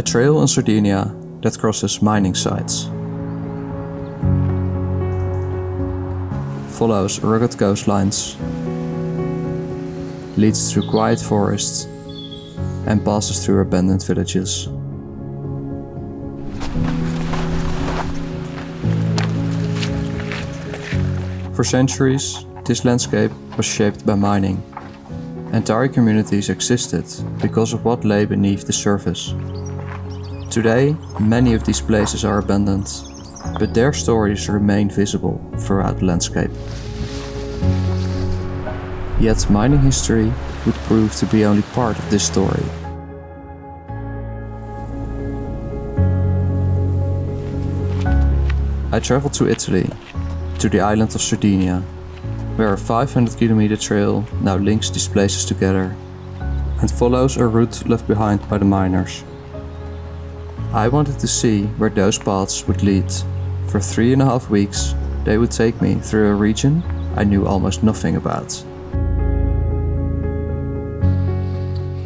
A trail in Sardinia that crosses mining sites. Follows rugged coastlines, leads through quiet forests, and passes through abandoned villages. For centuries, this landscape was shaped by mining. Entire communities existed because of what lay beneath the surface. Today, many of these places are abandoned, but their stories remain visible throughout the landscape. Yet mining history would prove to be only part of this story. I traveled to Italy, to the island of Sardinia, where a 500-kilometer trail now links these places together and follows a route left behind by the miners. I wanted to see where those paths would lead. For 3.5 weeks, they would take me through a region I knew almost nothing about.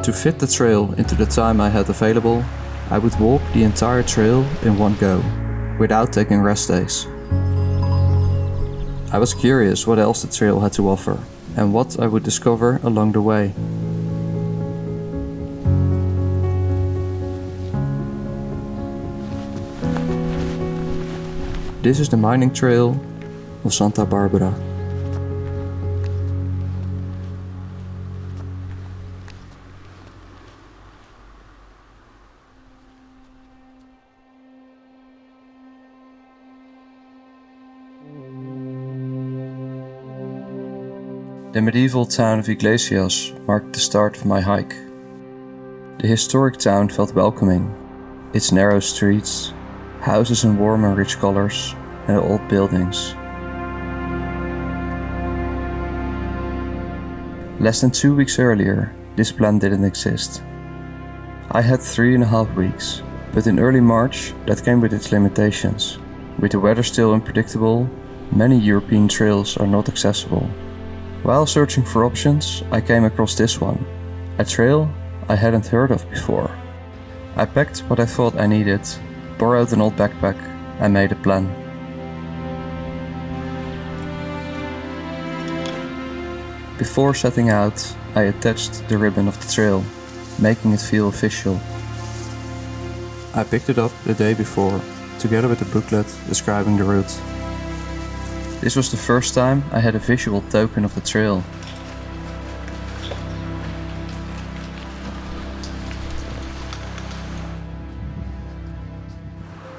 To fit the trail into the time I had available, I would walk the entire trail in one go, without taking rest days. I was curious what else the trail had to offer, and what I would discover along the way. This is the mining trail of Santa Barbara. The medieval town of Iglesias marked the start of my hike. The historic town felt welcoming. Its narrow streets, houses in warm and rich colors, and old buildings. Less than 2 weeks earlier, this plan didn't exist. I had 3.5 weeks, but in early March that came with its limitations. With the weather still unpredictable, many European trails are not accessible. While searching for options, I came across this one, a trail I hadn't heard of before. I packed what I thought I needed, borrowed an old backpack, and made a plan. Before setting out, I attached the ribbon of the trail, making it feel official. I picked it up the day before, together with a booklet describing the route. This was the first time I had a visual token of the trail.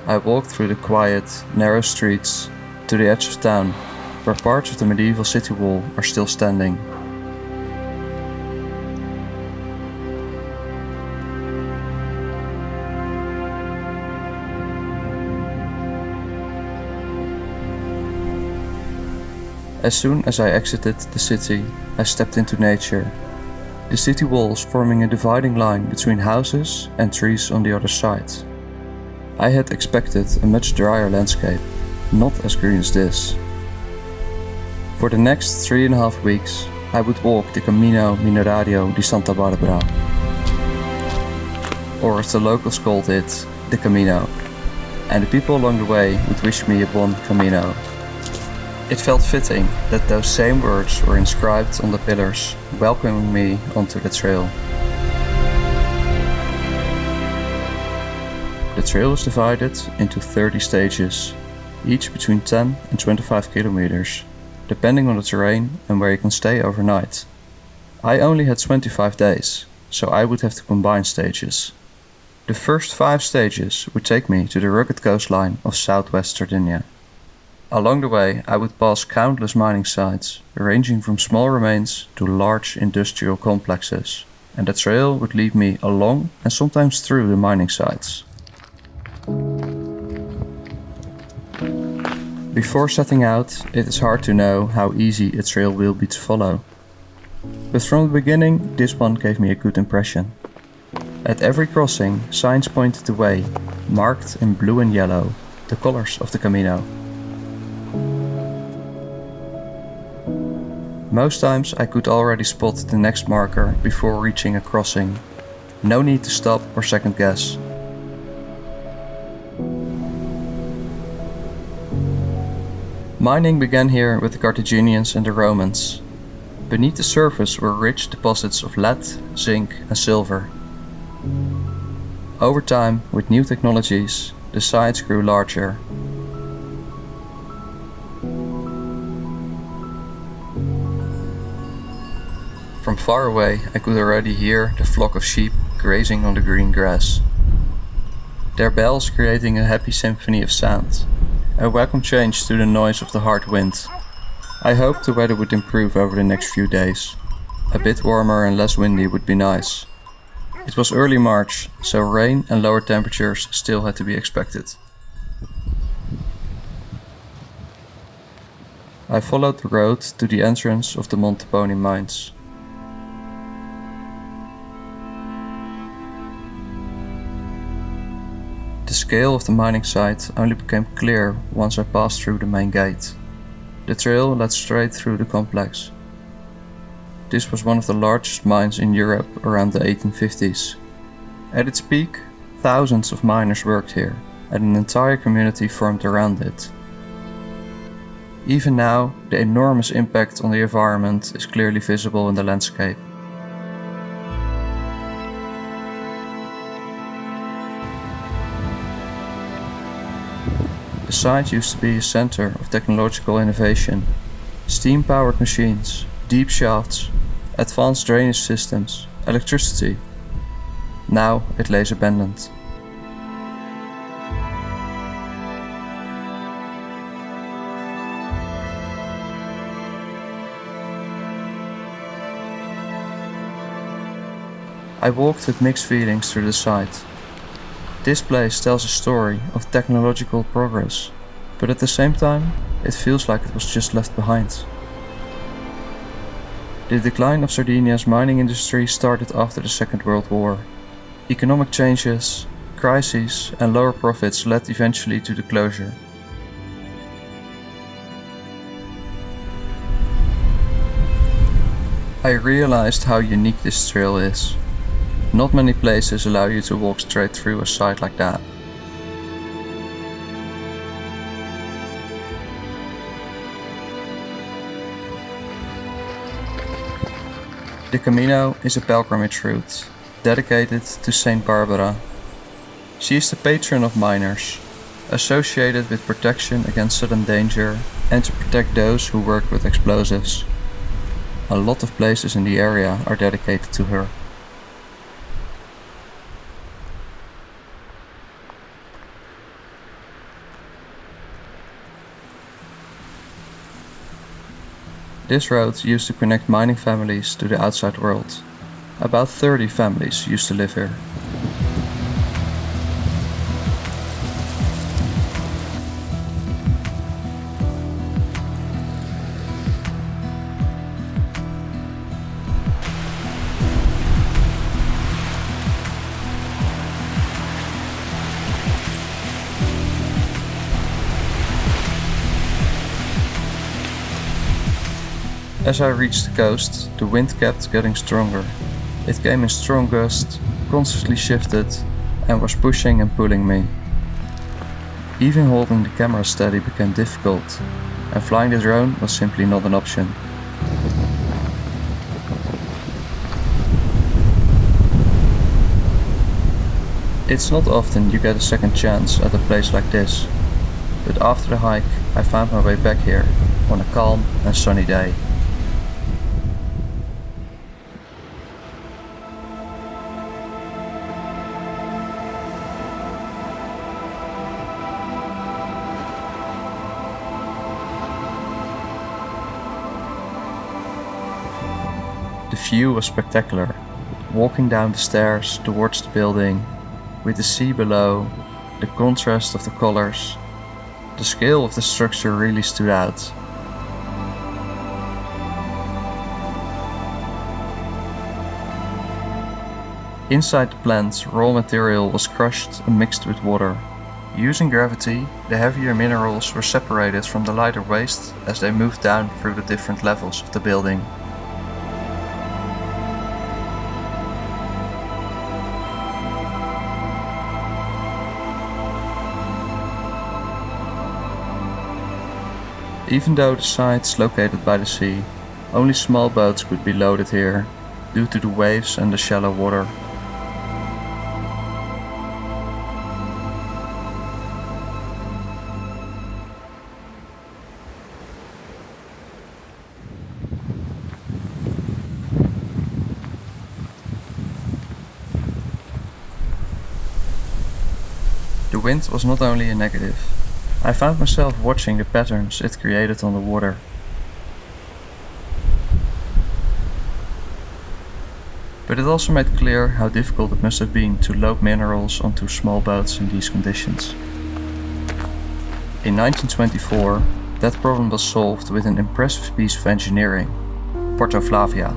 I walked through the quiet, narrow streets to the edge of town, where parts of the medieval city wall are still standing. As soon as I exited the city, I stepped into nature. The city walls forming a dividing line between houses and trees on the other side. I had expected a much drier landscape, not as green as this. For the next 3.5 weeks, I would walk the Cammino Minerario di Santa Barbara, or as the locals called it, the Cammino, and the people along the way would wish me a bon Cammino. It felt fitting that those same words were inscribed on the pillars, welcoming me onto the trail. The trail is divided into 30 stages, each between 10 and 25 kilometers, depending on the terrain and where you can stay overnight. I only had 25 days, so I would have to combine stages. The first 5 stages would take me to the rugged coastline of southwest Sardinia. Along the way, I would pass countless mining sites, ranging from small remains to large industrial complexes, and the trail would lead me along and sometimes through the mining sites. Before setting out, it is hard to know how easy a trail will be to follow. But from the beginning, this one gave me a good impression. At every crossing, signs pointed the way, marked in blue and yellow, the colors of the Cammino. Most times I could already spot the next marker before reaching a crossing. No need to stop or second guess. Mining began here with the Carthaginians and the Romans. Beneath the surface were rich deposits of lead, zinc and silver. Over time, with new technologies, the sites grew larger. From far away, I could already hear the flock of sheep grazing on the green grass. Their bells creating a happy symphony of sound, a welcome change to the noise of the hard wind. I hoped the weather would improve over the next few days. A bit warmer and less windy would be nice. It was early March, so rain and lower temperatures still had to be expected. I followed the road to the entrance of the Montepone mines. The scale of the mining site only became clear once I passed through the main gate. The trail led straight through the complex. This was one of the largest mines in Europe around the 1850s. At its peak, thousands of miners worked here, and an entire community formed around it. Even now, the enormous impact on the environment is clearly visible in the landscape. The site used to be a center of technological innovation. Steam-powered machines, deep shafts, advanced drainage systems, electricity. Now it lays abandoned. I walked with mixed feelings through the site. This place tells a story of technological progress, but at the same time, it feels like it was just left behind. The decline of Sardinia's mining industry started after the Second World War. Economic changes, crises and lower profits led eventually to the closure. I realized how unique this trail is. Not many places allow you to walk straight through a site like that. The Cammino is a pilgrimage route dedicated to Saint Barbara. She is the patron of miners, associated with protection against sudden danger and to protect those who work with explosives. A lot of places in the area are dedicated to her. This road used to connect mining families to the outside world. About 30 families used to live here. As I reached the coast, the wind kept getting stronger. It came in strong gusts, constantly shifted, and was pushing and pulling me. Even holding the camera steady became difficult, and flying the drone was simply not an option. It's not often you get a second chance at a place like this, but after the hike I found my way back here on a calm and sunny day. The view was spectacular, walking down the stairs towards the building, with the sea below, the contrast of the colors. The scale of the structure really stood out. Inside the plant, raw material was crushed and mixed with water. Using gravity, the heavier minerals were separated from the lighter waste as they moved down through the different levels of the building. Even though the site's located by the sea, only small boats could be loaded here, due to the waves and the shallow water. The wind was not only a negative. I found myself watching the patterns it created on the water. But it also made clear how difficult it must have been to load minerals onto small boats in these conditions. In 1924, that problem was solved with an impressive piece of engineering, Porto Flavia.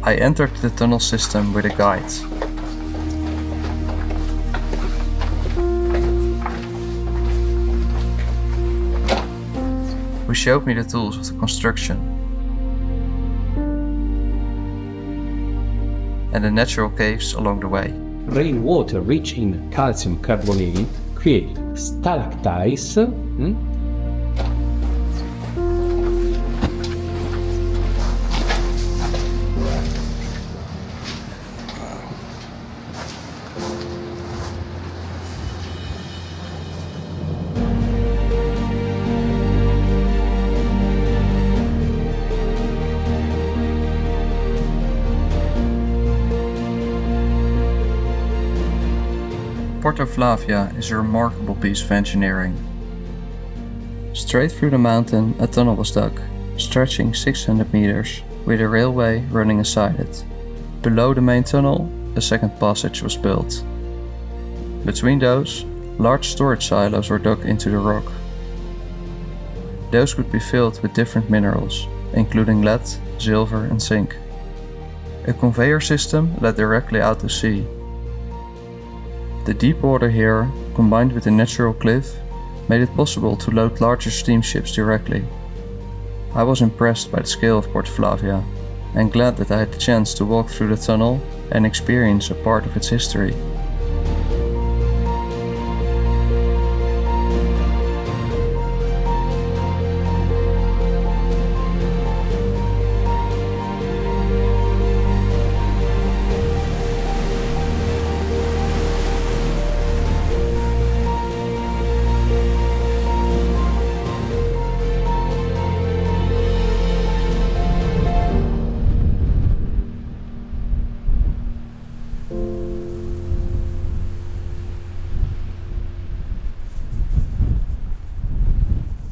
I entered the tunnel system with a guide. Who showed me the tools of the construction and the natural caves along the way. Rainwater rich in calcium carbonate create stalactites. Porto Flavia is a remarkable piece of engineering. Straight through the mountain a tunnel was dug, stretching 600 meters, with a railway running inside it. Below the main tunnel, a second passage was built. Between those, large storage silos were dug into the rock. Those could be filled with different minerals, including lead, silver and zinc. A conveyor system led directly out to sea. The deep water here, combined with the natural cliff, made it possible to load larger steamships directly. I was impressed by the scale of Porto Flavia, and glad that I had the chance to walk through the tunnel and experience a part of its history.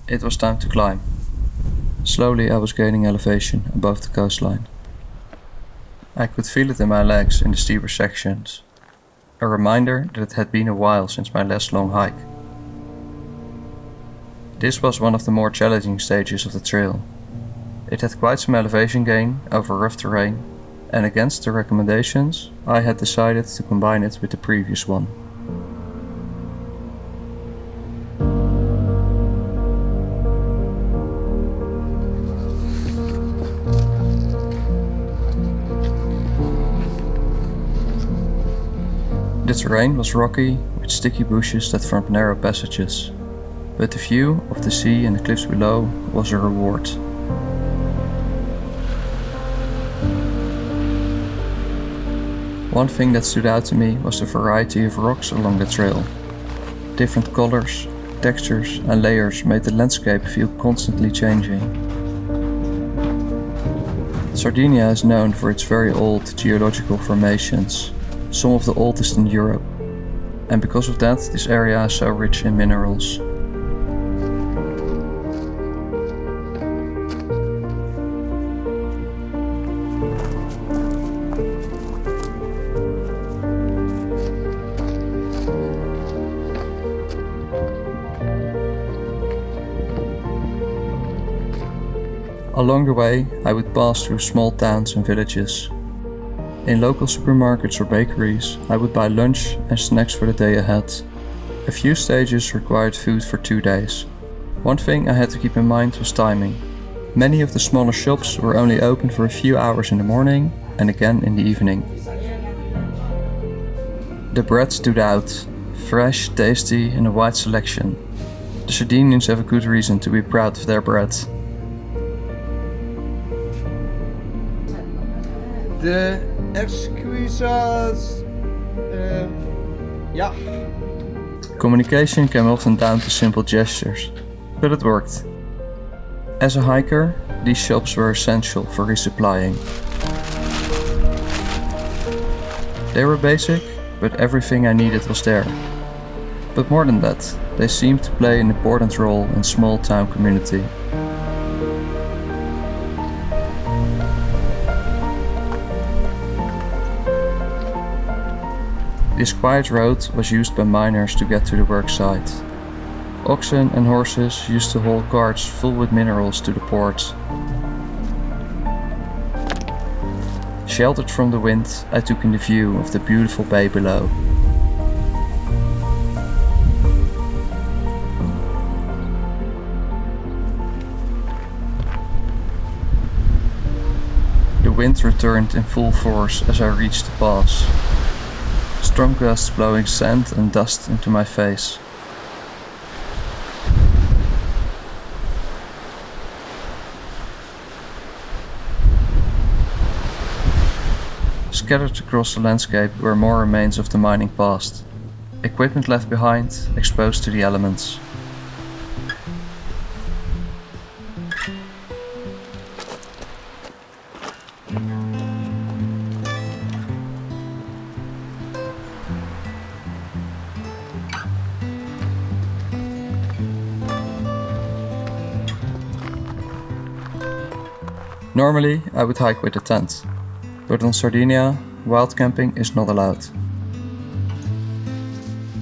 It was time to climb. Slowly I was gaining elevation above the coastline. I could feel it in my legs in the steeper sections, a reminder that it had been a while since my last long hike. This was one of the more challenging stages of the trail. It had quite some elevation gain over rough terrain, and against the recommendations, I had decided to combine it with the previous one. The terrain was rocky, with sticky bushes that formed narrow passages, but the view of the sea and the cliffs below was a reward. One thing that stood out to me was the variety of rocks along the trail. Different colors, textures and layers made the landscape feel constantly changing. Sardinia is known for its very old geological formations, some of the oldest in Europe, and because of that this area is so rich in minerals. Along the way, I would pass through small towns and villages. In local supermarkets or bakeries, I would buy lunch and snacks for the day ahead. A few stages required food for 2 days. One thing I had to keep in mind was timing. Many of the smaller shops were only open for a few hours in the morning and again in the evening. The bread stood out, fresh, tasty and a wide selection. The Sardinians have a good reason to be proud of their bread. The exquisite... yeah. Communication came often down to simple gestures, but it worked. As a hiker, these shops were essential for resupplying. They were basic, but everything I needed was there. But more than that, they seemed to play an important role in small town community. This quiet road was used by miners to get to the work site. Oxen and horses used to haul carts full with minerals to the port. Sheltered from the wind, I took in the view of the beautiful bay below. The wind returned in full force as I reached the pass. Strong gusts blowing sand and dust into my face. Scattered across the landscape were more remains of the mining past, equipment left behind, exposed to the elements. Normally, I would hike with a tent, but on Sardinia, wild camping is not allowed.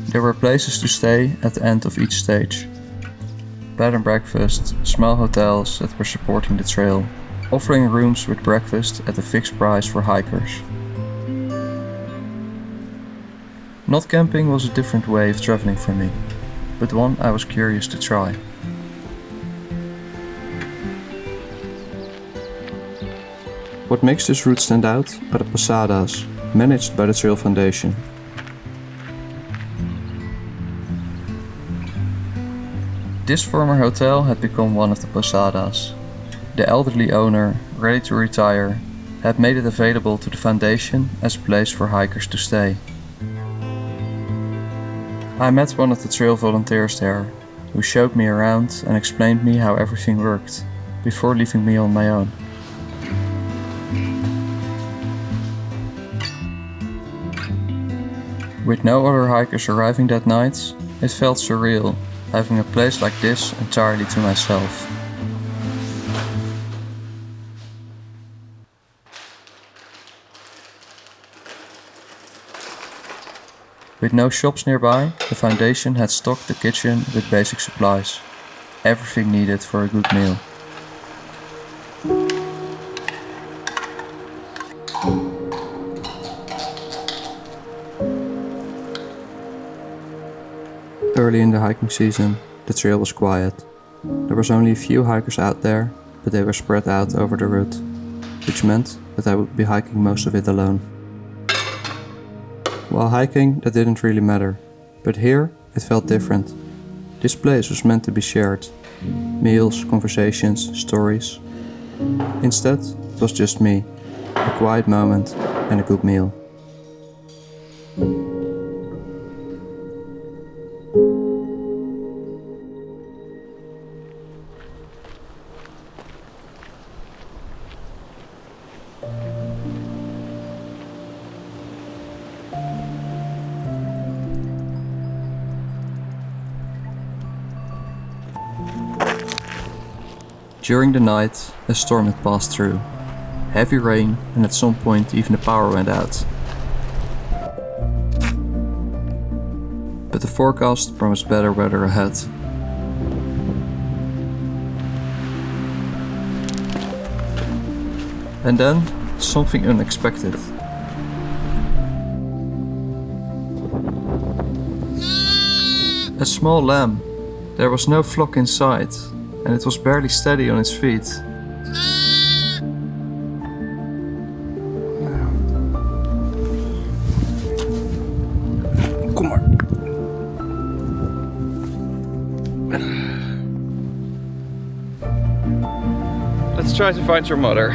There were places to stay at the end of each stage. Bed and breakfast, small hotels that were supporting the trail, offering rooms with breakfast at a fixed price for hikers. Not camping was a different way of traveling for me, but one I was curious to try. What makes this route stand out are the posadas, managed by the Trail Foundation. This former hotel had become one of the posadas. The elderly owner, ready to retire, had made it available to the foundation as a place for hikers to stay. I met one of the trail volunteers there, who showed me around and explained me how everything worked, before leaving me on my own. With no other hikers arriving that night, it felt surreal, having a place like this entirely to myself. With no shops nearby, the foundation had stocked the kitchen with basic supplies, everything needed for a good meal. Early in the hiking season, the trail was quiet. There was only a few hikers out there, but they were spread out over the route, which meant that I would be hiking most of it alone. While hiking, that didn't really matter, but here it felt different. This place was meant to be shared. Meals, conversations, stories. Instead, it was just me, a quiet moment and a good meal. During the night, a storm had passed through. Heavy rain, and at some point even the power went out. But the forecast promised better weather ahead. And then, something unexpected. A small lamb. There was no flock in sight, and it was barely steady on its feet. Kom maar. Let's try to find your mother.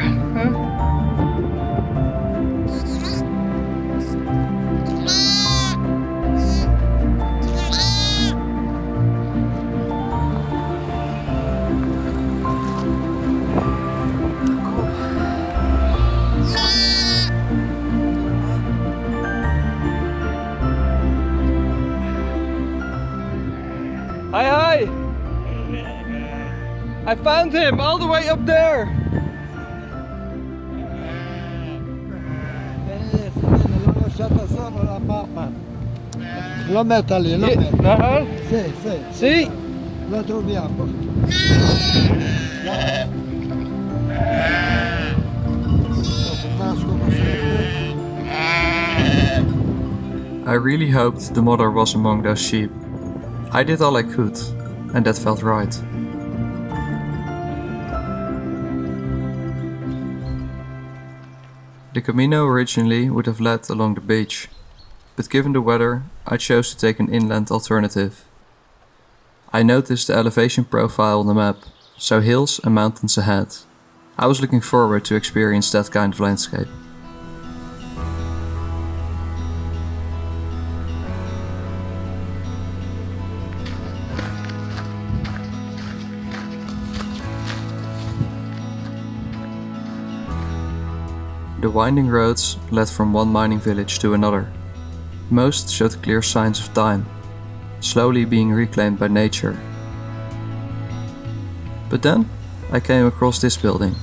Hi, hi! I found him all the way up there! Lo metta lì, lo metta. No? Sì, sì. Sì! Lo troviamo. I really hoped the mother was among those sheep. I did all I could, and that felt right. The Cammino originally would have led along the beach, but given the weather, I chose to take an inland alternative. I noticed the elevation profile on the map, so hills and mountains ahead. I was looking forward to experience that kind of landscape. The winding roads led from one mining village to another. Most showed clear signs of time, slowly being reclaimed by nature. But then I came across this building,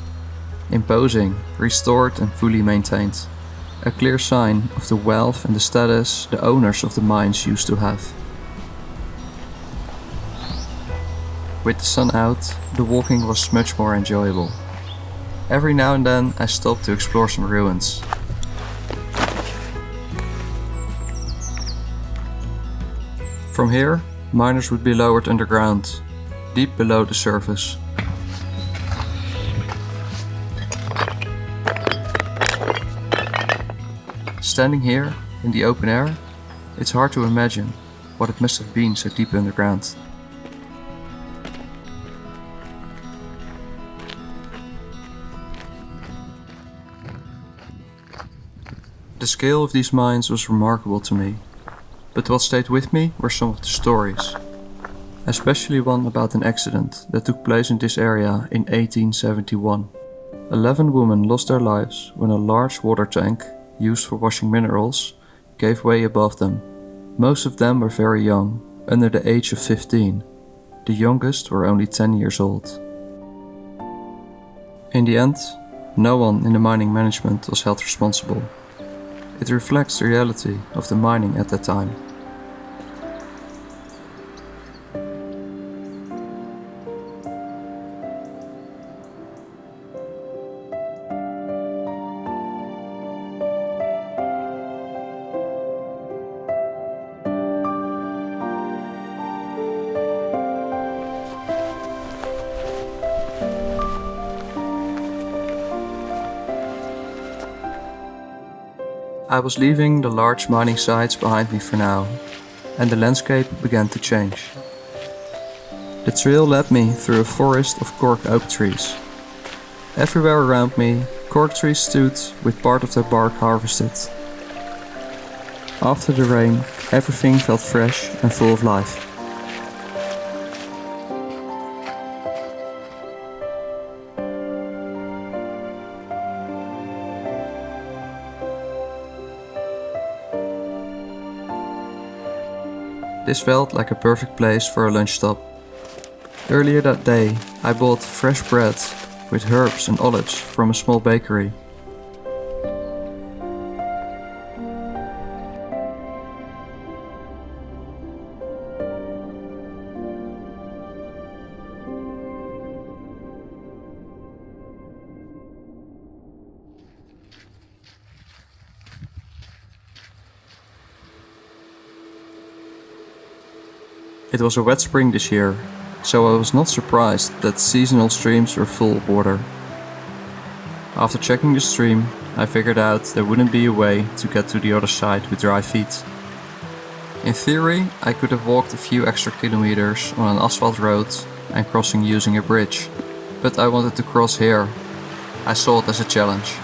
imposing, restored and fully maintained. A clear sign of the wealth and the status the owners of the mines used to have. With the sun out, the walking was much more enjoyable. Every now and then I stopped to explore some ruins. From here, miners would be lowered underground, deep below the surface. Standing here, in the open air, it's hard to imagine what it must have been so deep underground. The scale of these mines was remarkable to me, but what stayed with me were some of the stories, especially one about an accident that took place in this area in 1871. 11 women lost their lives when a large water tank, used for washing minerals, gave way above them. Most of them were very young, under the age of 15. The youngest were only 10 years old. In the end, no one in the mining management was held responsible. It reflects the reality of the mining at that time. I was leaving the large mining sites behind me for now, and the landscape began to change. The trail led me through a forest of cork oak trees. Everywhere around me, cork trees stood with part of their bark harvested. After the rain, everything felt fresh and full of life. This felt like a perfect place for a lunch stop. Earlier that day, I bought fresh bread with herbs and olives from a small bakery. It was a wet spring this year, so I was not surprised that seasonal streams were full of water. After checking the stream, I figured out there wouldn't be a way to get to the other side with dry feet. In theory, I could have walked a few extra kilometers on an asphalt road and crossing using a bridge, but I wanted to cross here I saw it as a challenge.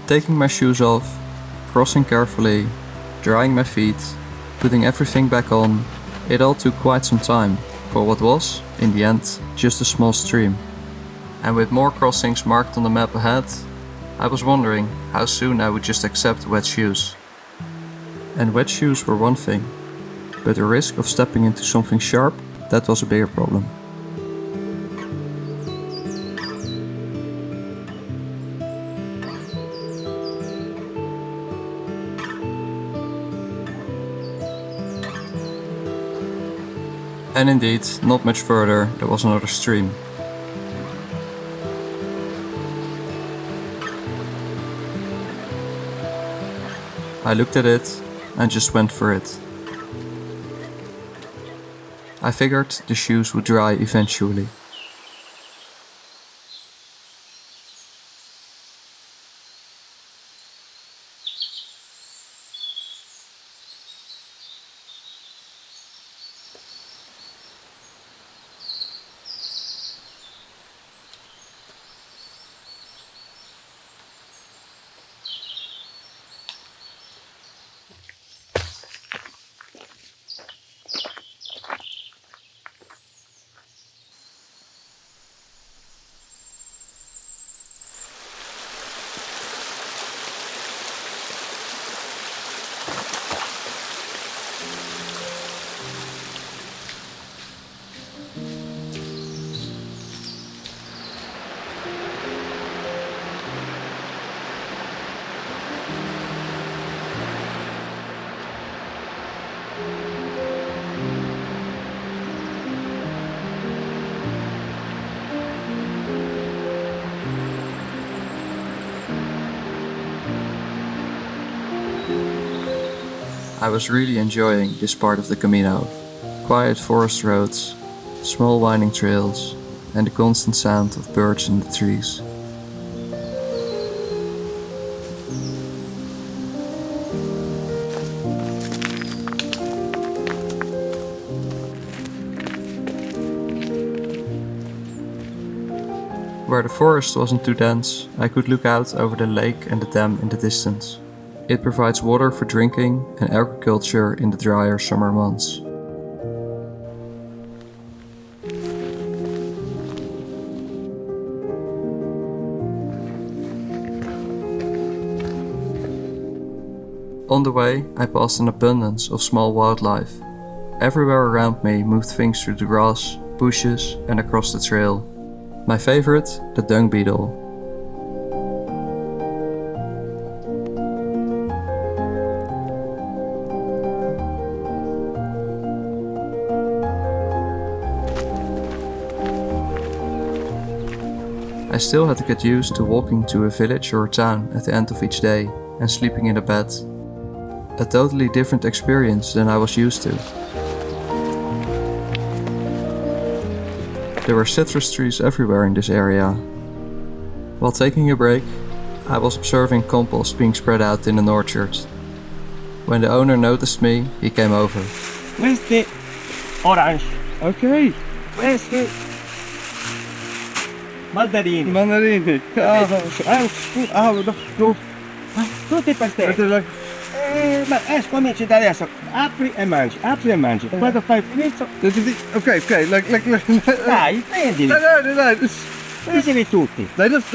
Taking my shoes off, crossing carefully, drying my feet, putting everything back on, it all took quite some time for what was, in the end, just a small stream. And with more crossings marked on the map ahead, I was wondering how soon I would just accept wet shoes. And wet shoes were one thing, but the risk of stepping into something sharp, that was a bigger problem. And indeed, not much further, there was another stream. I looked at it and just went for it. I figured the shoes would dry eventually. I was really enjoying this part of the Cammino. Quiet forest roads, small winding trails, and the constant sound of birds in the trees. Where the forest wasn't too dense, I could look out over the lake and the dam in the distance. It provides water for drinking and agriculture in the drier summer months. On the way, I passed an abundance of small wildlife. Everywhere around me moved things through the grass, bushes, and across the trail. My favorite, the dung beetle. I still had to get used to walking to a village or a town at the end of each day and sleeping in a bed. A totally different experience than I was used to. There were citrus trees everywhere in this area. While taking a break, I was observing compost being spread out in an orchard. When the owner noticed me, he came over. Questi orange, Okay, questi mandarini. mandarini. Tutti per te. Ma cominci da adesso, apri e mangi, apri e mangi. Quando fai finito, Okay, like. dai, prendili, Nee. prendili tutti. Nee, this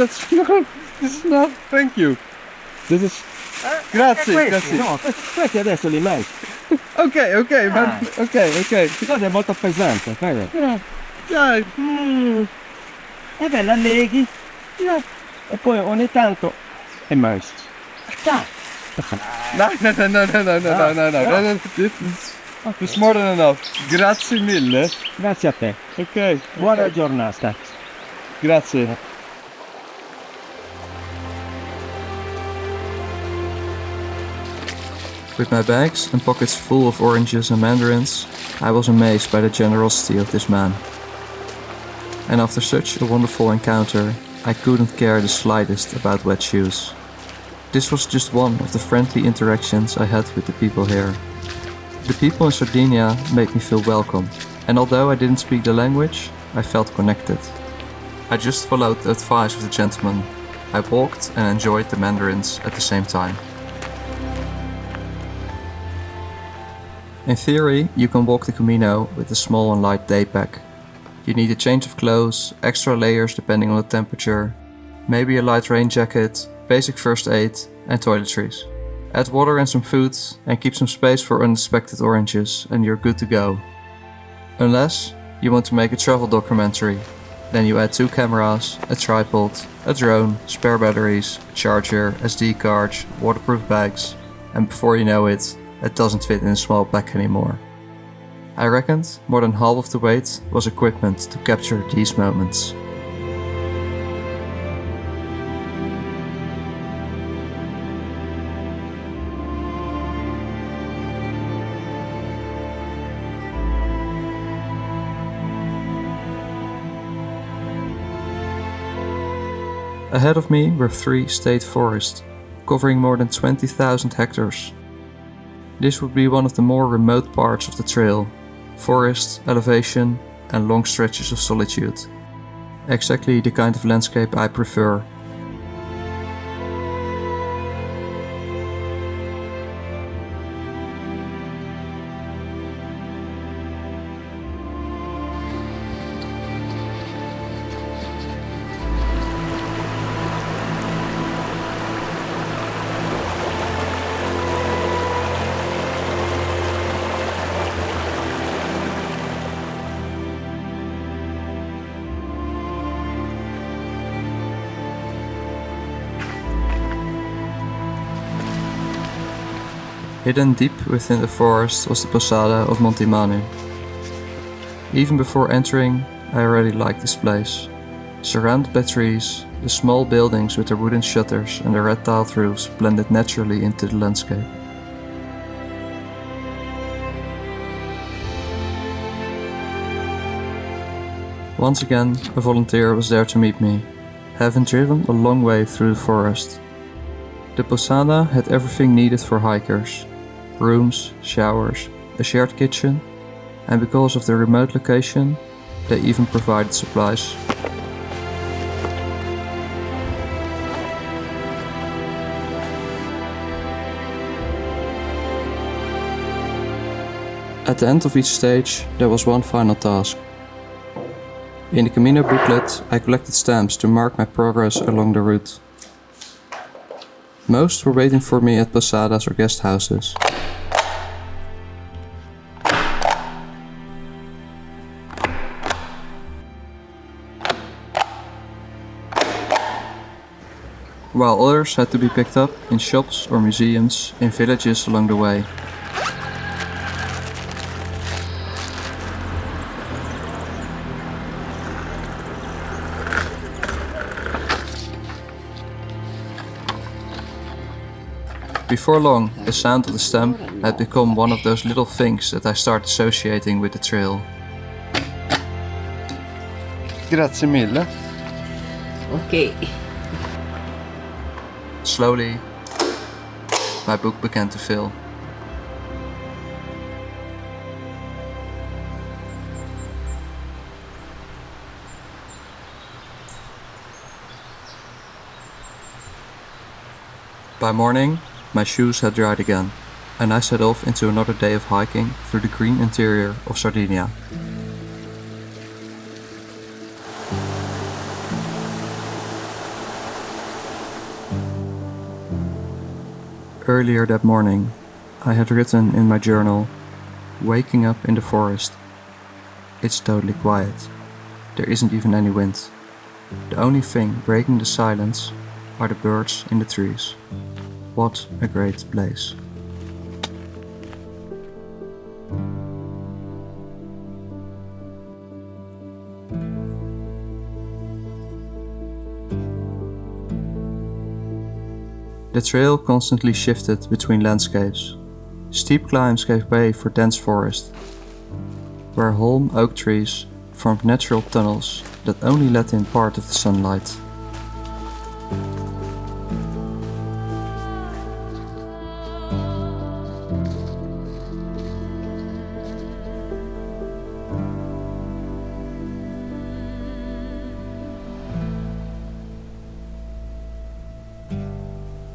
is not. Thank you. This is. Grazie, Questi, grazie. no, questi adesso li mangi. Okay, man. Okay. Cosa è molto pesante, fai. Yeah. E beh, la leghi, e poi ogni tanto e mangi. Dai. No. This is more than enough. Grazie mille. Grazie a te. Okay. Buona giornata. Grazie. With my bags and pockets full of oranges and mandarins, I was amazed by the generosity of this man. And after such a wonderful encounter, I couldn't care the slightest about wet shoes. This was just one of the friendly interactions I had with the people here. The people in Sardinia made me feel welcome, and although I didn't speak the language, I felt connected. I just followed the advice of the gentleman. I walked and enjoyed the mandarins at the same time. In theory, you can walk the Cammino with a small and light day pack. You need a change of clothes, extra layers depending on the temperature, maybe a light rain jacket, basic first aid and toiletries. Add water and some food and keep some space for unexpected oranges and you're good to go. Unless you want to make a travel documentary, then you add 2 cameras, a tripod, a drone, spare batteries, a charger, SD cards, waterproof bags, and before you know it doesn't fit in a small pack anymore. I reckoned more than half of the weight was equipment to capture these moments. Ahead of me were 3 state forests, covering more than 20,000 hectares. This would be one of the more remote parts of the trail. Forest, elevation and long stretches of solitude. Exactly the kind of landscape I prefer. Hidden deep within the forest was the posada of Monte Manu. Even before entering, I already liked this place. Surrounded by trees, the small buildings with their wooden shutters and their red tiled roofs blended naturally into the landscape. Once again, a volunteer was there to meet me, having driven a long way through the forest. The posada had everything needed for hikers. Rooms, showers, a shared kitchen, and because of the remote location, they even provided supplies. At the end of each stage, there was one final task. In the Cammino booklet, I collected stamps to mark my progress along the route. Most were waiting for me at posadas or guest houses. While others had to be picked up in shops or museums in villages along the way. Before long, the sound of the stamp had become one of those little things that I start associating with the trail. Grazie mille. Okay. Slowly, my book began to fill. By morning, my shoes had dried again, and I set off into another day of hiking through the green interior of Sardinia. Earlier that morning, I had written in my journal, "Waking up in the forest. It's totally quiet. There isn't even any wind. The only thing breaking the silence are the birds in the trees. What a great place." The trail constantly shifted between landscapes. Steep climbs gave way for dense forest, where holm oak trees formed natural tunnels that only let in part of the sunlight.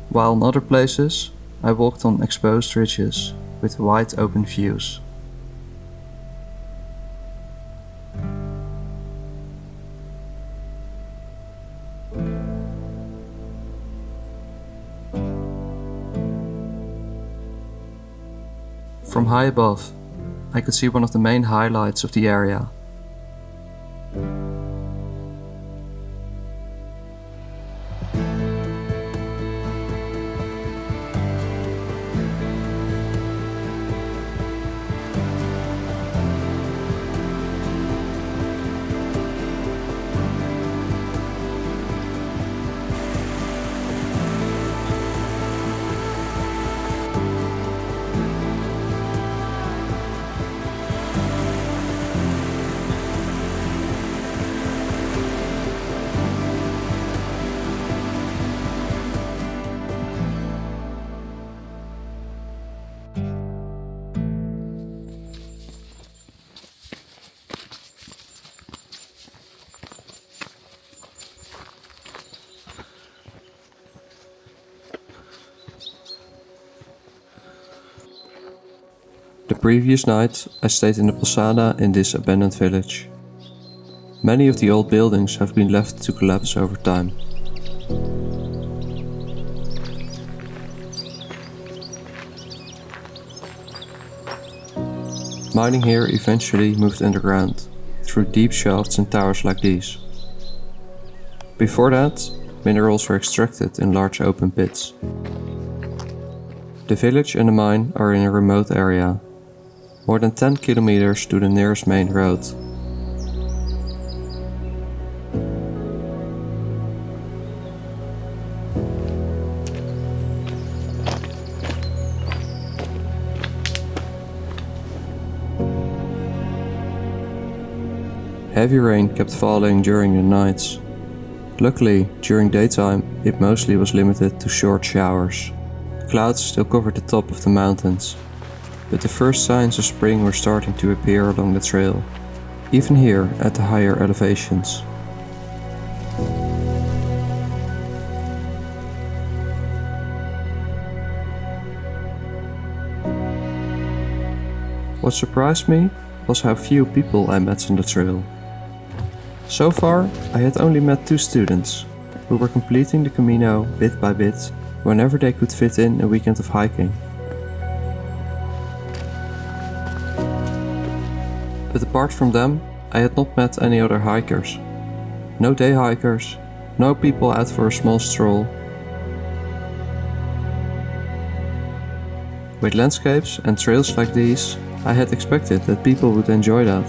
While in other places, I walked on exposed ridges with wide open views. From high above, I could see one of the main highlights of the area. The previous night, I stayed in the posada in this abandoned village. Many of the old buildings have been left to collapse over time. Mining here eventually moved underground, through deep shafts and towers like these. Before that, minerals were extracted in large open pits. The village and the mine are in a remote area, more than 10 kilometers to the nearest main road. Heavy rain kept falling during the nights. Luckily, during daytime, it mostly was limited to short showers. Clouds still covered the top of the mountains, but the first signs of spring were starting to appear along the trail, even here at the higher elevations. What surprised me was how few people I met on the trail. So far, I had only met 2 students, who were completing the Cammino bit by bit, whenever they could fit in a weekend of hiking. But apart from them, I had not met any other hikers. No day hikers, no people out for a small stroll. With landscapes and trails like these, I had expected that people would enjoy that.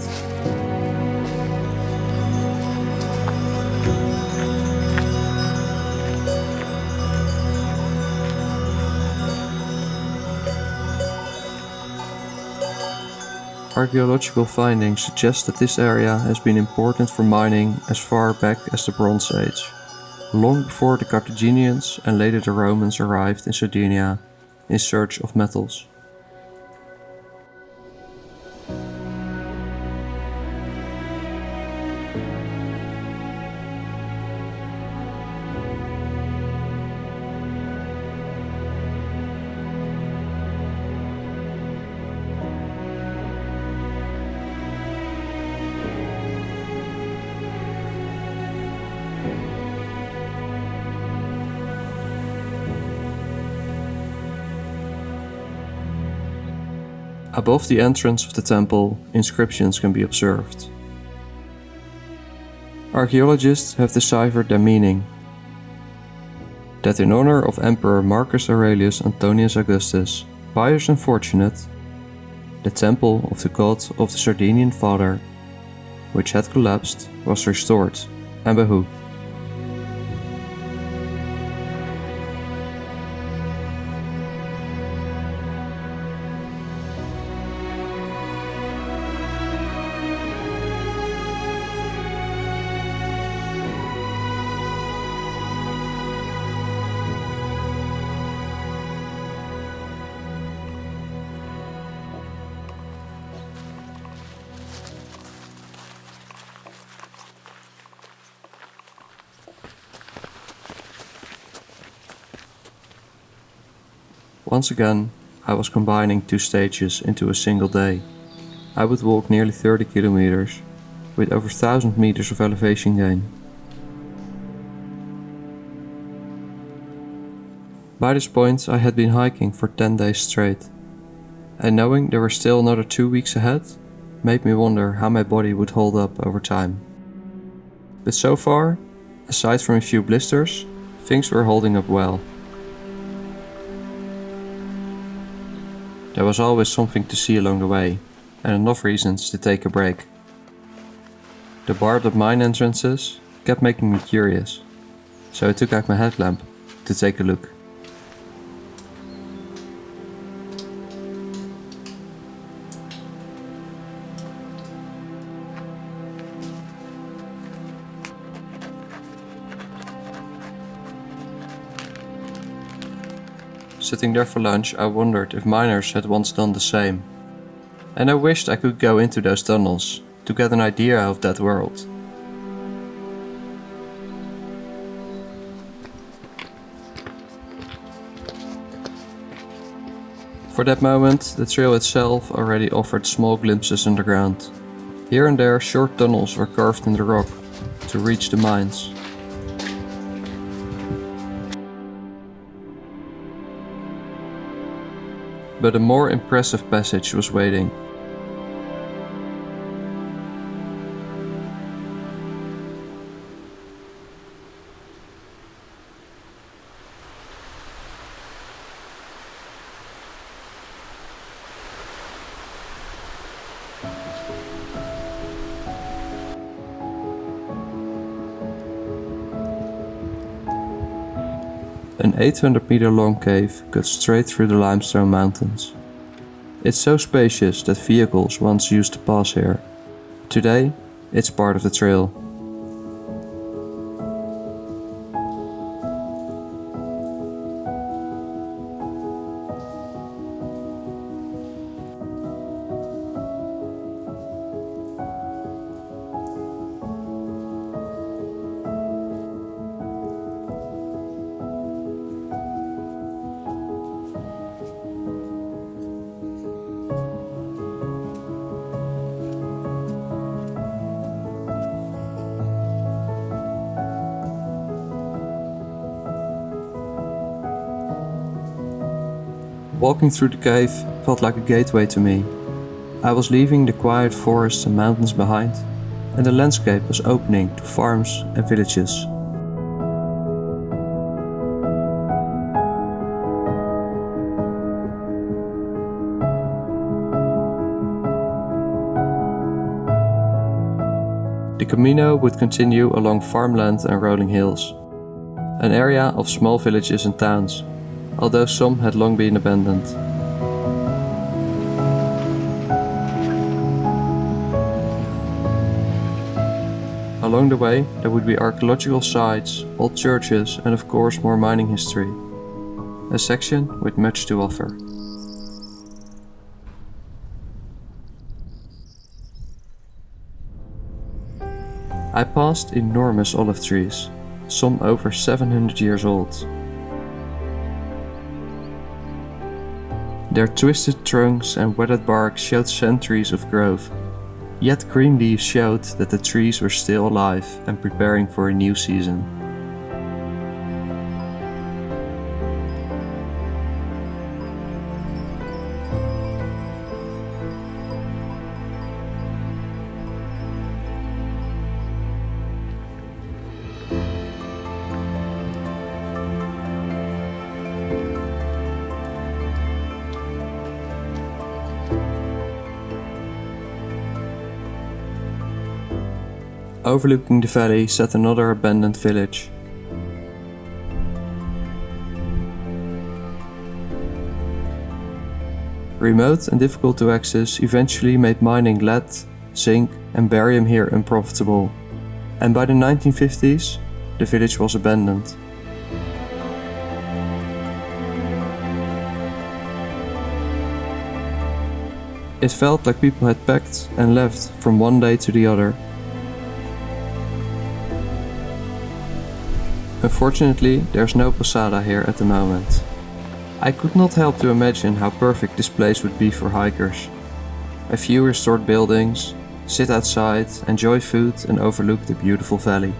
Archaeological findings suggest that this area has been important for mining as far back as the Bronze Age, long before the Carthaginians and later the Romans arrived in Sardinia in search of metals. Above the entrance of the temple, inscriptions can be observed. Archaeologists have deciphered their meaning. That in honor of Emperor Marcus Aurelius Antonius Augustus, pious and fortunate, the temple of the god of the Sardinian father, which had collapsed, was restored, and by who? Once again, I was combining 2 stages into a single day. I would walk nearly 30 kilometers, with over 1000 meters of elevation gain. By this point, I had been hiking for 10 days straight, and knowing there were still another 2 weeks ahead made me wonder how my body would hold up over time. But so far, aside from a few blisters, things were holding up well. There was always something to see along the way, and enough reasons to take a break. The barbed up mine entrances kept making me curious, so I took out my headlamp to take a look. Sitting there for lunch, I wondered if miners had once done the same, and I wished I could go into those tunnels to get an idea of that world. For that moment, the trail itself already offered small glimpses underground. Here and there, short tunnels were carved in the rock to reach the mines. But a more impressive passage was waiting. An 800-meter long cave cuts straight through the limestone mountains. It's so spacious that vehicles once used to pass here. Today, it's part of the trail. Walking through the cave felt like a gateway to me. I was leaving the quiet forests and mountains behind, and the landscape was opening to farms and villages. The Cammino would continue along farmland and rolling hills, an area of small villages and towns, although some had long been abandoned. Along the way, there would be archaeological sites, old churches, and of course more mining history. A section with much to offer. I passed enormous olive trees, some over 700 years old. Their twisted trunks and weathered bark showed centuries of growth, yet green leaves showed that the trees were still alive and preparing for a new season. Overlooking the valley sat another abandoned village. Remote and difficult to access eventually made mining lead, zinc and barium here unprofitable, and by the 1950s the village was abandoned. It felt like people had packed and left from one day to the other. Unfortunately, there's no posada here at the moment. I could not help to imagine how perfect this place would be for hikers. A few restored buildings, sit outside, enjoy food and overlook the beautiful valley.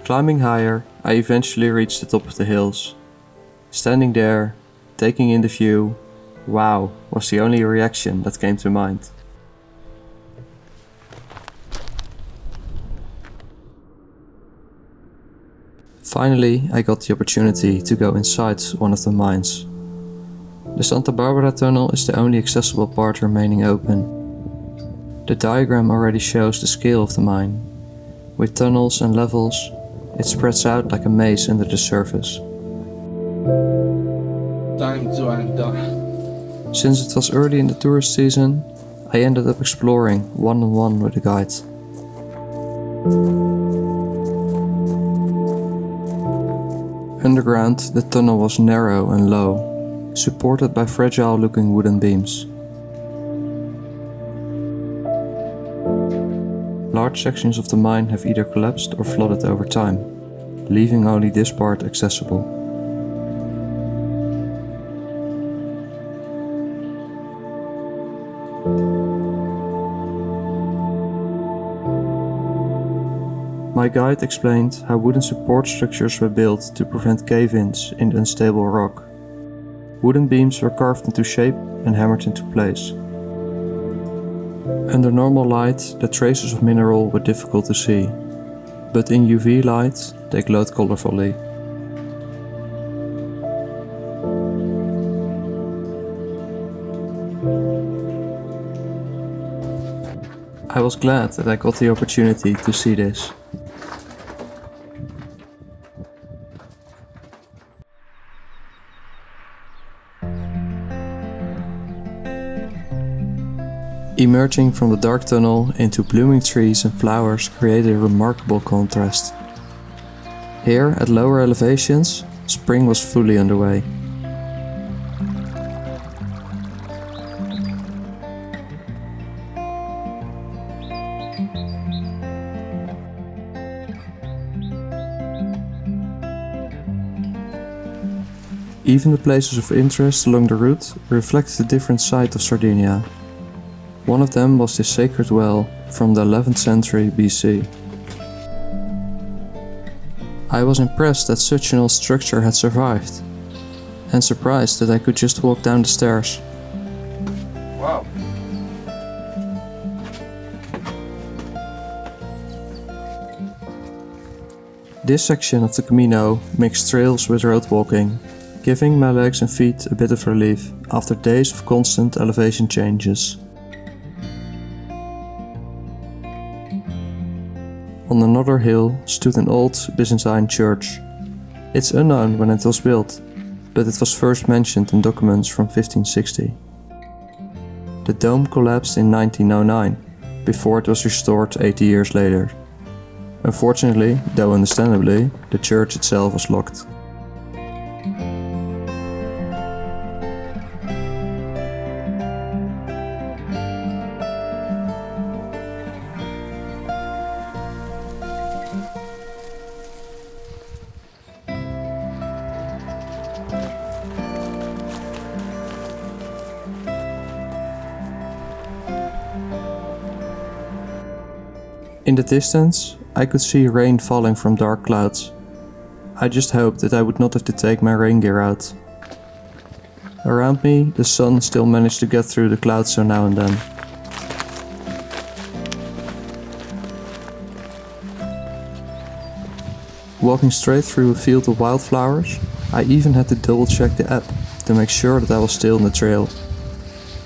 Climbing higher, I eventually reached the top of the hills. Standing there, taking in the view, wow, was the only reaction that came to mind. Finally, I got the opportunity to go inside one of the mines. The Santa Barbara tunnel is the only accessible part remaining open. The diagram already shows the scale of the mine. With tunnels and levels, it spreads out like a maze under the surface. Time to enter. Since it was early in the tourist season, I ended up exploring one-on-one with a guide. Underground, the tunnel was narrow and low, supported by fragile-looking wooden beams. Large sections of the mine have either collapsed or flooded over time, leaving only this part accessible. My guide explained how wooden support structures were built to prevent cave-ins in unstable rock. Wooden beams were carved into shape and hammered into place. Under normal light, the traces of mineral were difficult to see, but in UV light, they glowed colorfully. I was glad that I got the opportunity to see this. Emerging from the dark tunnel into blooming trees and flowers created a remarkable contrast. Here, at lower elevations, spring was fully underway. Even the places of interest along the route reflected a different side of Sardinia. One of them was this sacred well from the 11th century BC. I was impressed that such an old structure had survived, and surprised that I could just walk down the stairs. Wow. This section of the Cammino mixed trails with road walking, giving my legs and feet a bit of relief after days of constant elevation changes. On another hill stood an old Byzantine church. It's unknown when it was built, but it was first mentioned in documents from 1560. The dome collapsed in 1909, before it was restored 80 years later. Unfortunately, though understandably, the church itself was locked. In the distance, I could see rain falling from dark clouds. I just hoped that I would not have to take my rain gear out. Around me, the sun still managed to get through the clouds so now and then. Walking straight through a field of wildflowers, I even had to double check the app to make sure that I was still on the trail.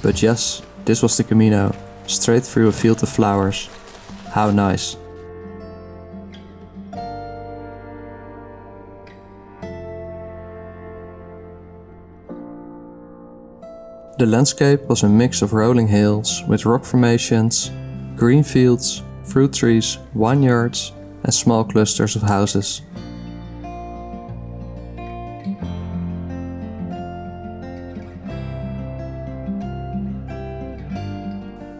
But yes, this was the Cammino, straight through a field of flowers. How nice. The landscape was a mix of rolling hills with rock formations, green fields, fruit trees, vineyards, and small clusters of houses.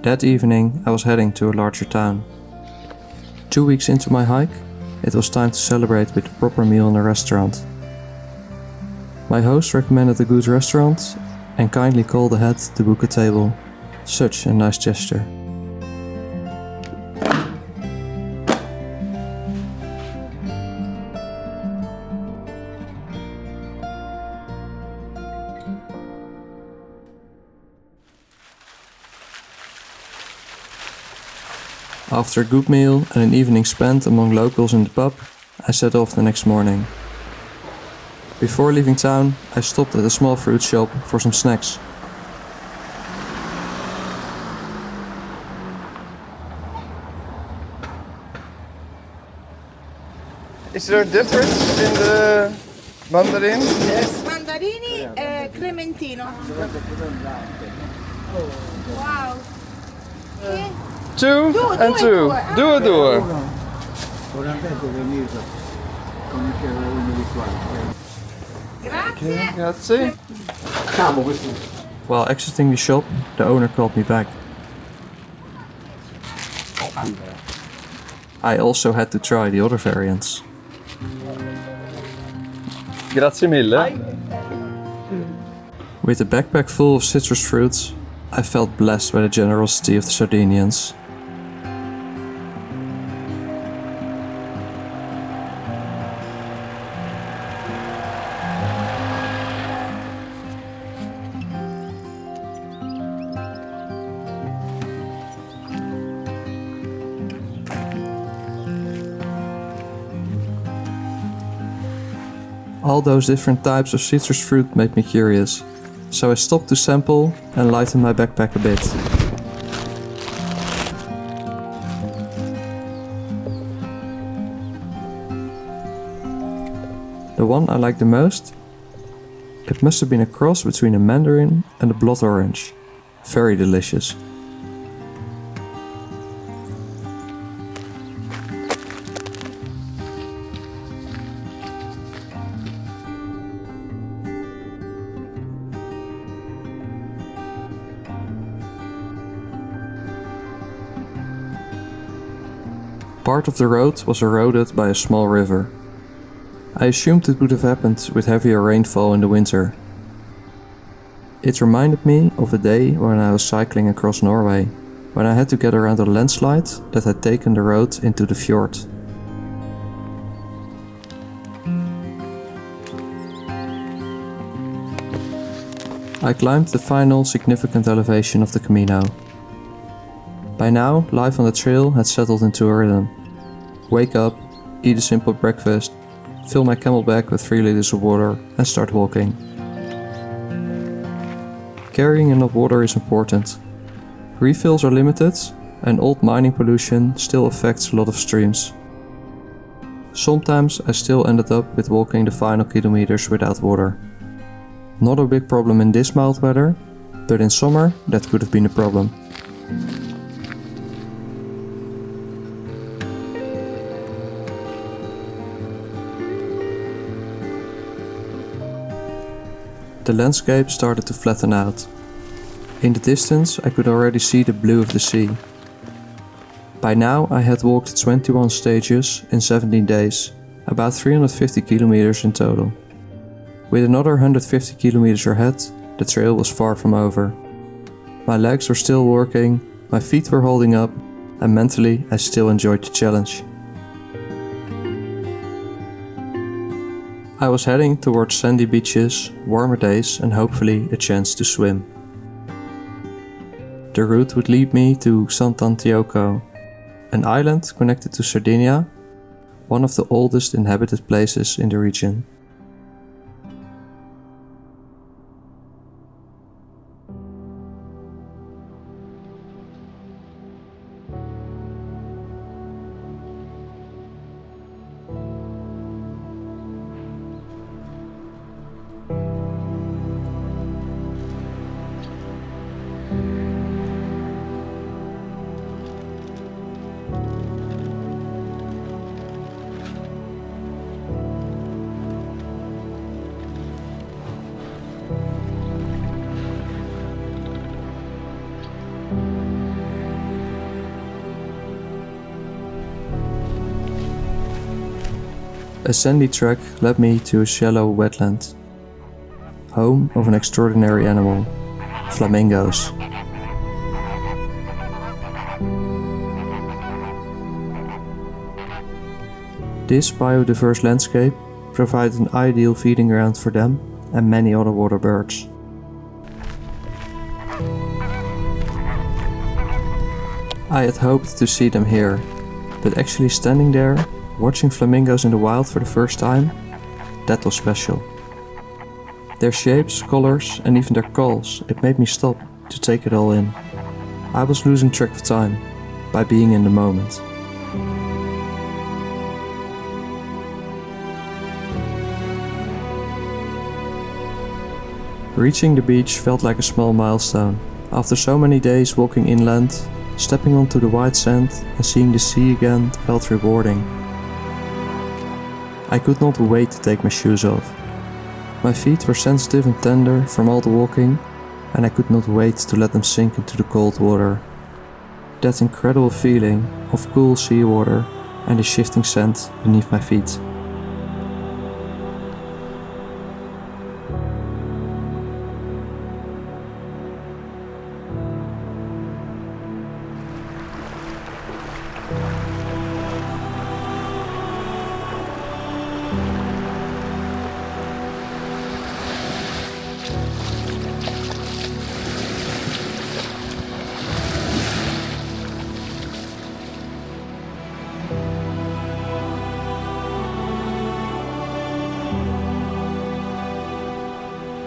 That evening I was heading to a larger town. 2 weeks into my hike, it was time to celebrate with a proper meal in a restaurant. My host recommended a good restaurant and kindly called ahead to book a table. Such a nice gesture. After a good meal and an evening spent among locals in the pub, I set off the next morning. Before leaving town, I stopped at a small fruit shop for some snacks. Is there a difference in the mandarin? Yes. Mandarini e clementino. Wow. Yes. Two and two. Doe. Grazie. Grazie. While exiting the shop, the owner called me back. I also had to try the other variants. Grazie mille. With a backpack full of citrus fruits, I felt blessed by the generosity of the Sardinians. All those different types of citrus fruit made me curious, so I stopped to sample and lighten my backpack a bit. The one I liked the most? It must have been a cross between a mandarin and a blood orange. Very delicious. Part of the road was eroded by a small river. I assumed it would have happened with heavier rainfall in the winter. It reminded me of a day when I was cycling across Norway, when I had to get around a landslide that had taken the road into the fjord. I climbed the final significant elevation of the Cammino. By now, life on the trail had settled into a rhythm. Wake up, eat a simple breakfast, fill my camelback with 3 liters of water and start walking. Carrying enough water is important. Refills are limited and old mining pollution still affects a lot of streams. Sometimes I still ended up with walking the final kilometers without water. Not a big problem in this mild weather, but in summer that could have been a problem. The landscape started to flatten out. In the distance I could already see the blue of the sea. By now I had walked 21 stages in 17 days, about 350 kilometers in total. With another 150 kilometers ahead, the trail was far from over. My legs were still working, my feet were holding up, and mentally I still enjoyed the challenge. I was heading towards sandy beaches, warmer days and hopefully a chance to swim. The route would lead me to Sant'Antioco, an island connected to Sardinia, one of the oldest inhabited places in the region. A sandy track led me to a shallow wetland, home of an extraordinary animal, flamingos. This biodiverse landscape provided an ideal feeding ground for them and many other water birds. I had hoped to see them here, but actually standing there, watching flamingos in the wild for the first time, that was special. Their shapes, colors and even their calls, it made me stop to take it all in. I was losing track of time by being in the moment. Reaching the beach felt like a small milestone. After so many days walking inland, stepping onto the white sand and seeing the sea again felt rewarding. I could not wait to take my shoes off. My feet were sensitive and tender from all the walking, and I could not wait to let them sink into the cold water. That incredible feeling of cool seawater and the shifting sand beneath my feet.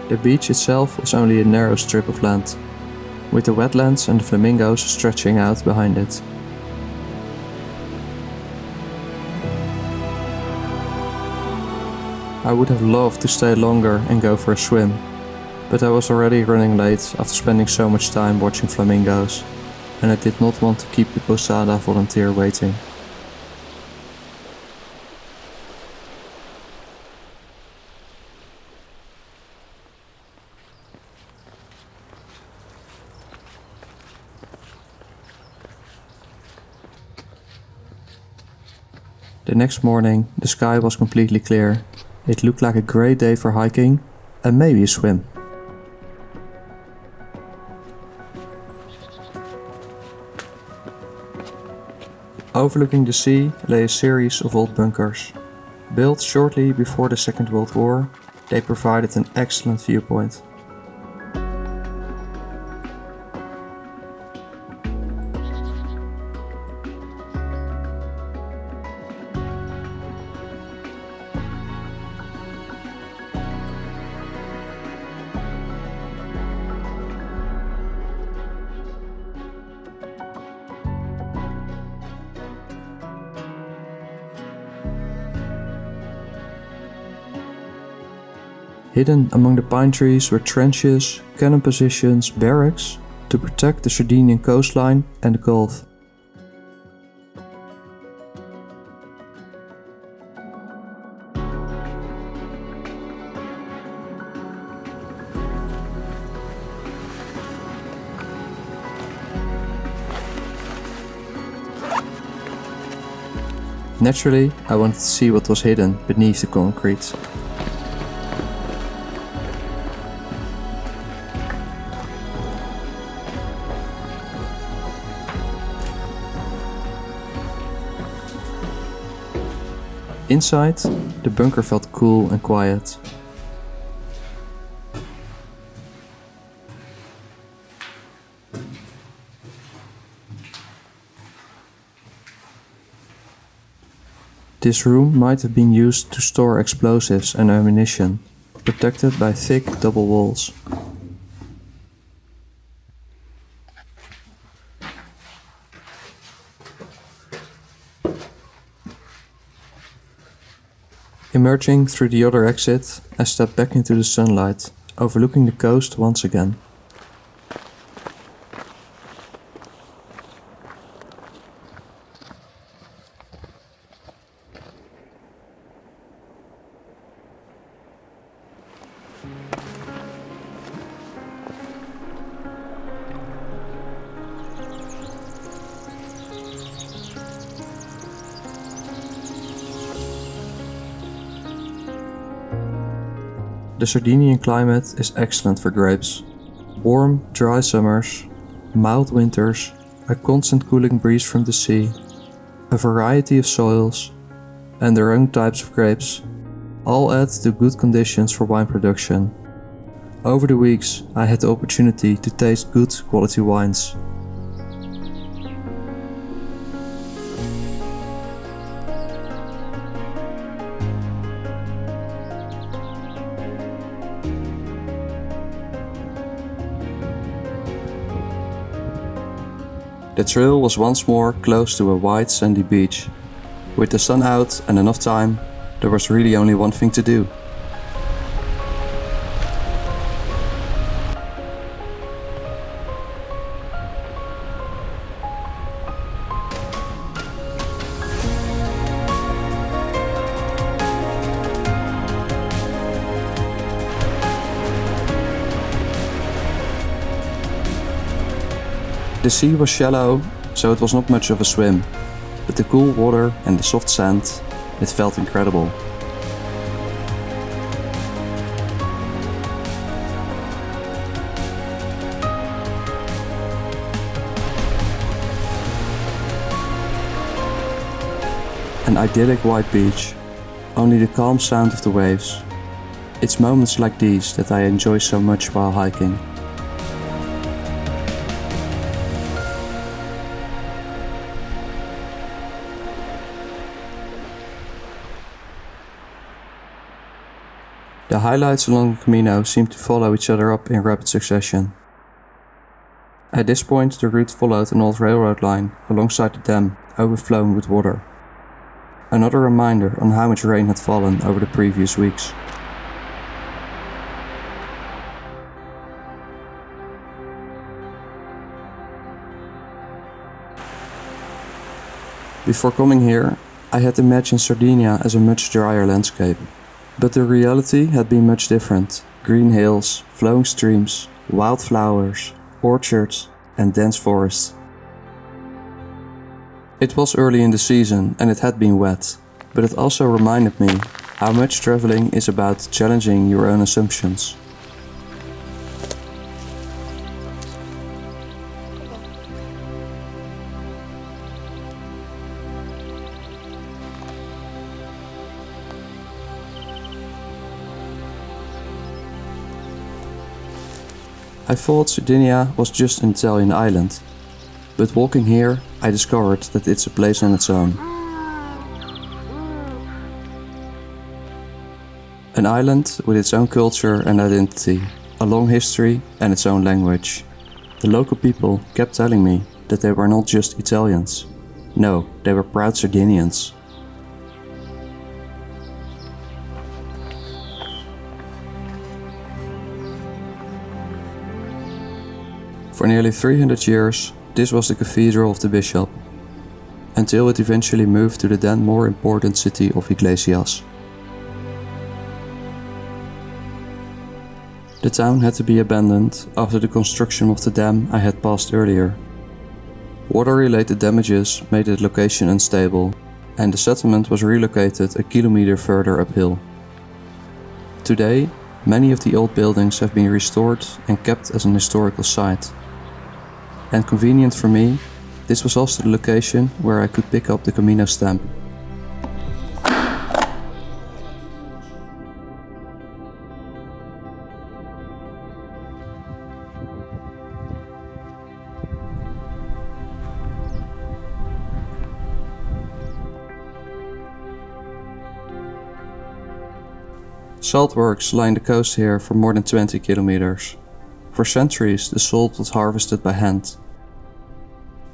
The beach itself was only a narrow strip of land, with the wetlands and the flamingos stretching out behind it. I would have loved to stay longer and go for a swim, but I was already running late after spending so much time watching flamingos, and I did not want to keep the Posada volunteer waiting. The next morning, the sky was completely clear. It looked like a great day for hiking and maybe a swim. Overlooking the sea lay a series of old bunkers. Built shortly before the Second World War, they provided an excellent viewpoint. Hidden among the pine trees were trenches, cannon positions, barracks to protect the Sardinian coastline and the Gulf. Naturally, I wanted to see what was hidden beneath the concrete. Inside, the bunker felt cool and quiet. This room might have been used to store explosives and ammunition, protected by thick double walls. Emerging through the other exit, I stepped back into the sunlight, overlooking the coast once again. The Sardinian climate is excellent for grapes. Warm, dry summers, mild winters, a constant cooling breeze from the sea, a variety of soils, and their own types of grapes, all add to good conditions for wine production. Over the weeks, I had the opportunity to taste good quality wines. The trail was once more close to a wide sandy beach. With the sun out and enough time, there was really only one thing to do. The sea was shallow, so it was not much of a swim, but the cool water and the soft sand, it felt incredible. An idyllic white beach, only the calm sound of the waves. It's moments like these that I enjoy so much while hiking. The highlights along the Cammino seem to follow each other up in rapid succession. At this point the route followed an old railroad line alongside the dam, overflowing with water. Another reminder on how much rain had fallen over the previous weeks. Before coming here, I had imagined Sardinia as a much drier landscape. But the reality had been much different. Green hills, flowing streams, wildflowers, orchards and dense forests. It was early in the season and it had been wet, but it also reminded me how much traveling is about challenging your own assumptions. I thought Sardinia was just an Italian island, but walking here I discovered that it's a place on its own. An island with its own culture and identity, a long history and its own language. The local people kept telling me that they were not just Italians. No, they were proud Sardinians. For nearly 300 years, this was the cathedral of the bishop, until it eventually moved to the then more important city of Iglesias. The town had to be abandoned after the construction of the dam I had passed earlier. Water-related damages made the location unstable, and the settlement was relocated a kilometer further uphill. Today, many of the old buildings have been restored and kept as an historical site. And convenient for me, this was also the location where I could pick up the Cammino stamp. Saltworks line the coast here for more than 20 kilometers. For centuries, the salt was harvested by hand.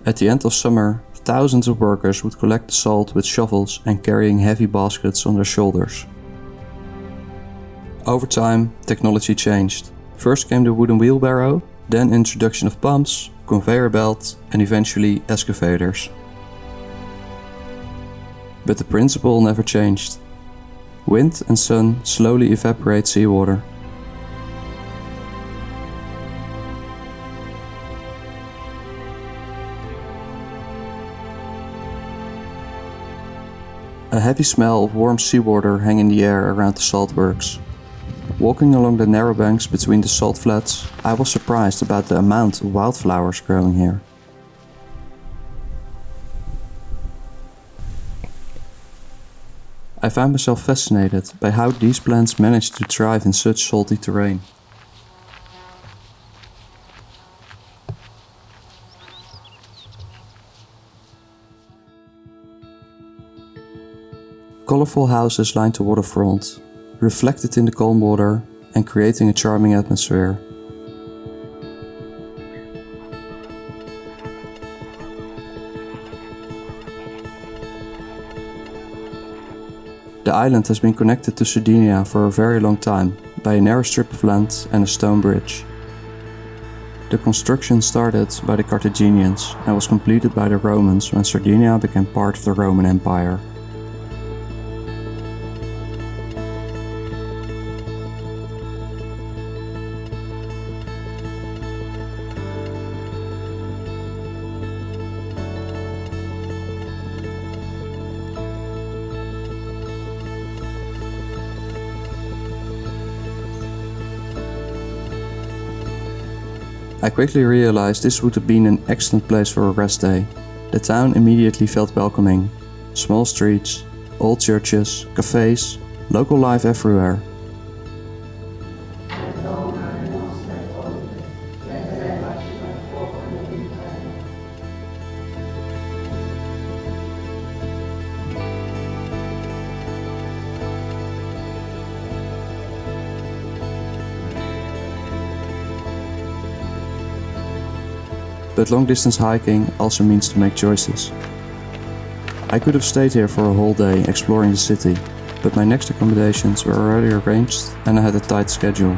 At the end of summer, thousands of workers would collect the salt with shovels and carrying heavy baskets on their shoulders. Over time, technology changed. First came the wooden wheelbarrow, then introduction of pumps, conveyor belt, and eventually excavators. But the principle never changed. Wind and sun slowly evaporate seawater. A heavy smell of warm seawater hung in the air around the saltworks. Walking along the narrow banks between the salt flats, I was surprised about the amount of wildflowers growing here. I found myself fascinated by how these plants manage to thrive in such salty terrain. Colorful houses lined the waterfront, reflected in the calm water and creating a charming atmosphere. The island has been connected to Sardinia for a very long time by a narrow strip of land and a stone bridge. The construction started by the Carthaginians and was completed by the Romans when Sardinia became part of the Roman Empire. I quickly realized this would have been an excellent place for a rest day. The town immediately felt welcoming. Small streets, old churches, cafes, local life everywhere. But long-distance hiking also means to make choices. I could have stayed here for a whole day exploring the city, but my next accommodations were already arranged and I had a tight schedule.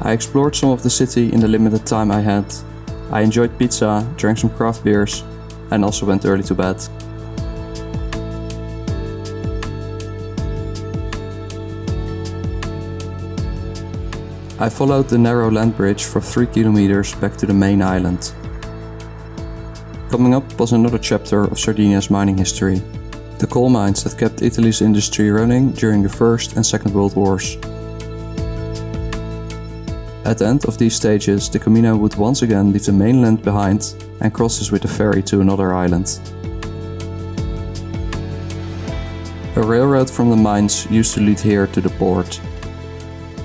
I explored some of the city in the limited time I had. I enjoyed pizza, drank some craft beers, and also went early to bed. I followed the narrow land bridge for 3 kilometers back to the main island. Coming up was another chapter of Sardinia's mining history, the coal mines that kept Italy's industry running during the First and Second World Wars. At the end of these stages, the Cammino would once again leave the mainland behind and crosses with a ferry to another island. A railroad from the mines used to lead here to the port.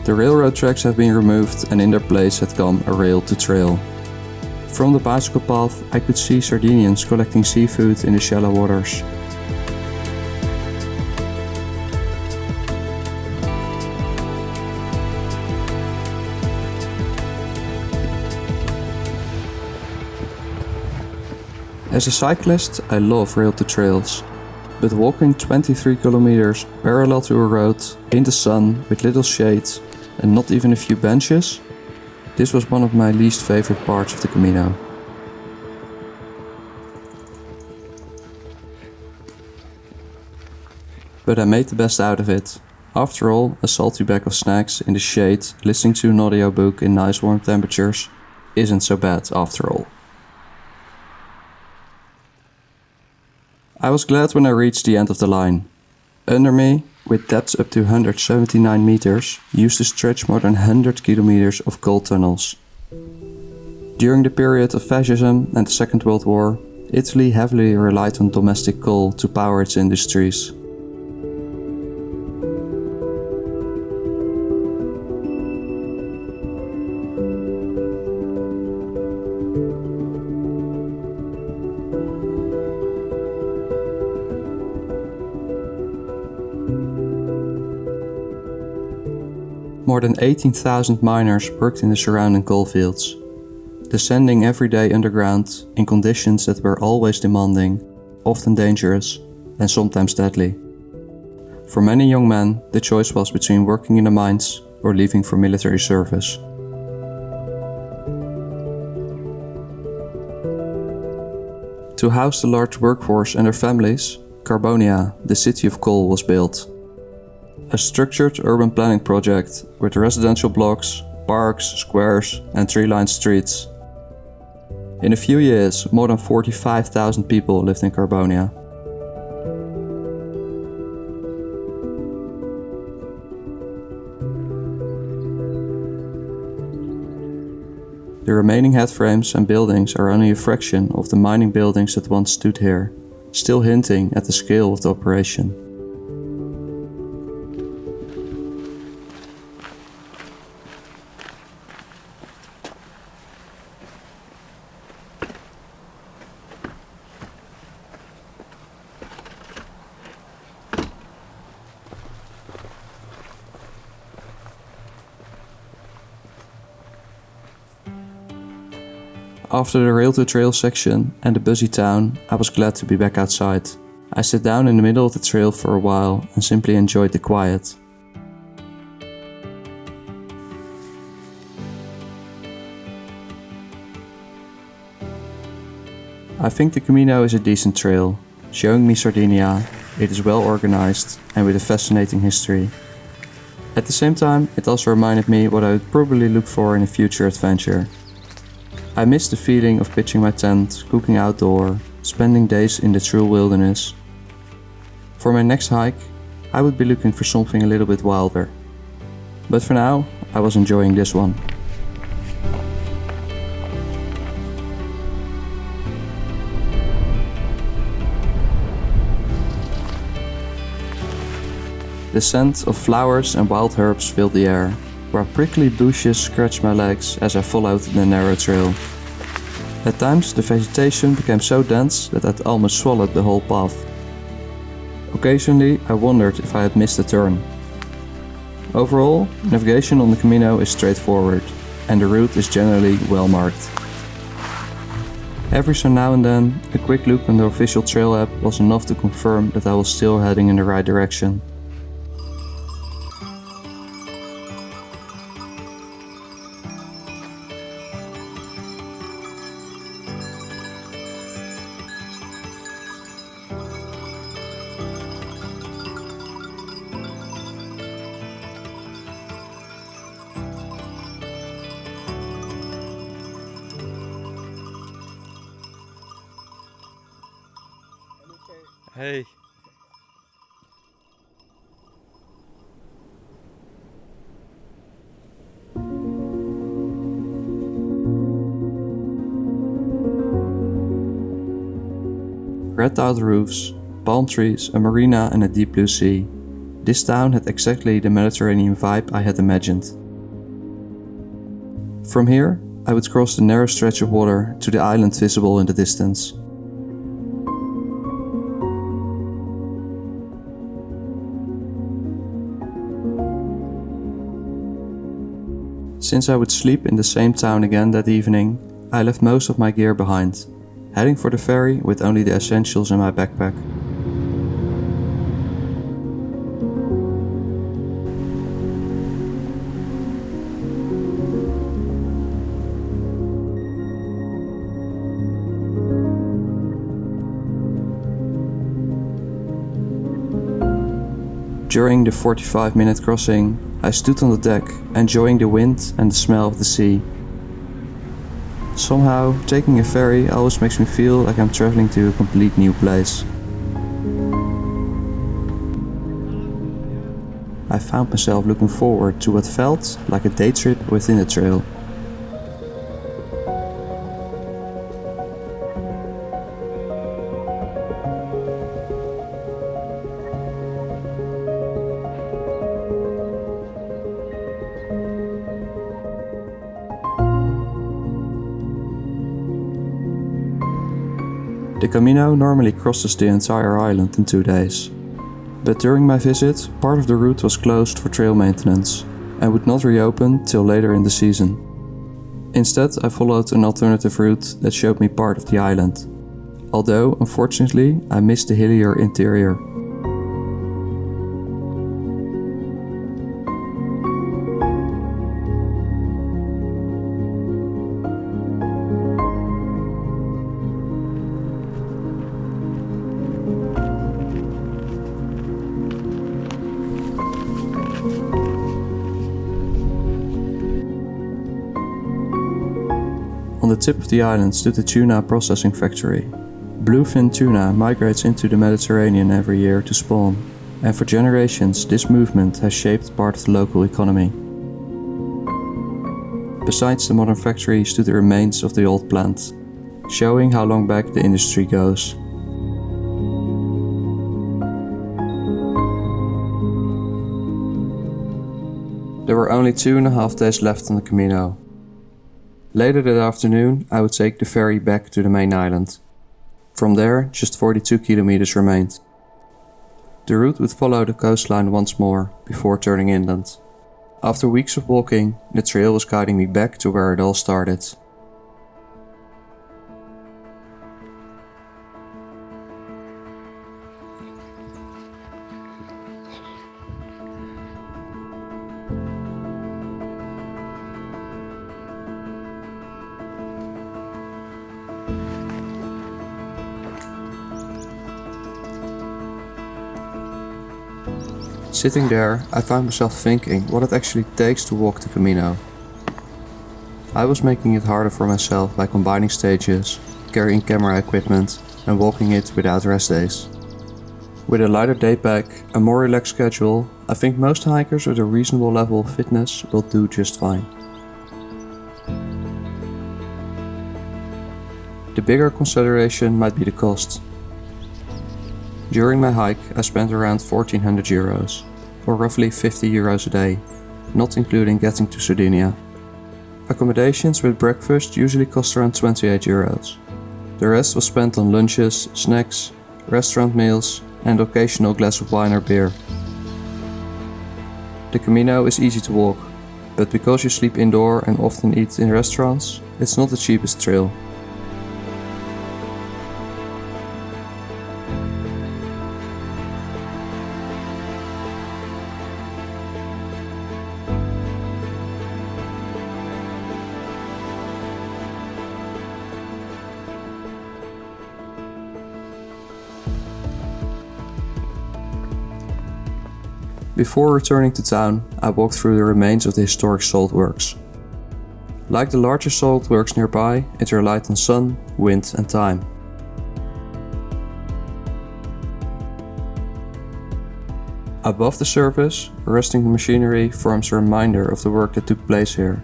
The railroad tracks have been removed and in their place had come a rail-to-trail. From the bicycle path I could see Sardinians collecting seafood in the shallow waters. As a cyclist, I love rail-to-trails. But walking 23 kilometers parallel to a road, in the sun, with little shade, and not even a few benches, this was one of my least favorite parts of the Cammino. But I made the best out of it. After all, a salty bag of snacks in the shade, listening to an audiobook in nice warm temperatures, isn't so bad after all. I was glad when I reached the end of the line. Under me, with depths up to 179 meters, used to stretch more than 100 kilometers of coal tunnels. During the period of fascism and the Second World War, Italy heavily relied on domestic coal to power its industries. More than 18,000 miners worked in the surrounding coal fields, descending every day underground in conditions that were always demanding, often dangerous, and sometimes deadly. For many young men, the choice was between working in the mines or leaving for military service. To house the large workforce and their families, Carbonia, the city of coal, was built. A structured urban planning project with residential blocks, parks, squares and tree-lined streets. In a few years, more than 45,000 people lived in Carbonia. The remaining headframes and buildings are only a fraction of the mining buildings that once stood here, still hinting at the scale of the operation. After the rail-to-trail section and the busy town, I was glad to be back outside. I sat down in the middle of the trail for a while and simply enjoyed the quiet. I think the Cammino is a decent trail, showing me Sardinia. It is well organized and with a fascinating history. At the same time, it also reminded me what I would probably look for in a future adventure. I miss the feeling of pitching my tent, cooking outdoor, spending days in the true wilderness. For my next hike, I would be looking for something a little bit wilder. But for now, I was enjoying this one. The scent of flowers and wild herbs filled the air, while prickly bushes scratched my legs as I followed the narrow trail. At times the vegetation became so dense that I'd almost swallowed the whole path. Occasionally I wondered if I had missed a turn. Overall, navigation on the Cammino is straightforward, and the route is generally well marked. Every so now and then, a quick look on the official trail app was enough to confirm that I was still heading in the right direction. Hey. Red-tiled roofs, palm trees, a marina and a deep blue sea. This town had exactly the Mediterranean vibe I had imagined. From here, I would cross the narrow stretch of water to the island visible in the distance. Since I would sleep in the same town again that evening, I left most of my gear behind, heading for the ferry with only the essentials in my backpack. During the 45-minute crossing, I stood on the deck, enjoying the wind and the smell of the sea. Somehow, taking a ferry always makes me feel like I'm traveling to a complete new place. I found myself looking forward to what felt like a day trip within a trail. The Cammino normally crosses the entire island in 2 days. But during my visit, part of the route was closed for trail maintenance and would not reopen till later in the season. Instead, I followed an alternative route that showed me part of the island. Although, unfortunately, I missed the hillier interior. On the tip of the island stood a tuna processing factory. Bluefin tuna migrates into the Mediterranean every year to spawn, and for generations this movement has shaped part of the local economy. Besides the modern factory stood the remains of the old plant, showing how long back the industry goes. There were only 2.5 days left on the Cammino. Later that afternoon, I would take the ferry back to the main island. From there, just 42 kilometers remained. The route would follow the coastline once more, before turning inland. After weeks of walking, the trail was guiding me back to where it all started. Sitting there, I found myself thinking what it actually takes to walk the Cammino. I was making it harder for myself by combining stages, carrying camera equipment, and walking it without rest days. With a lighter day pack, a more relaxed schedule, I think most hikers with a reasonable level of fitness will do just fine. The bigger consideration might be the cost. During my hike, I spent around 1400 euros, or roughly 50 euros a day, not including getting to Sardinia. Accommodations with breakfast usually cost around 28 euros. The rest was spent on lunches, snacks, restaurant meals, and occasional glass of wine or beer. The Cammino is easy to walk, but because you sleep indoor and often eat in restaurants, it's not the cheapest trail. Before returning to town, I walked through the remains of the historic salt works. Like the larger salt works nearby, it relied on sun, wind and time. Above the surface, rusting machinery forms a reminder of the work that took place here.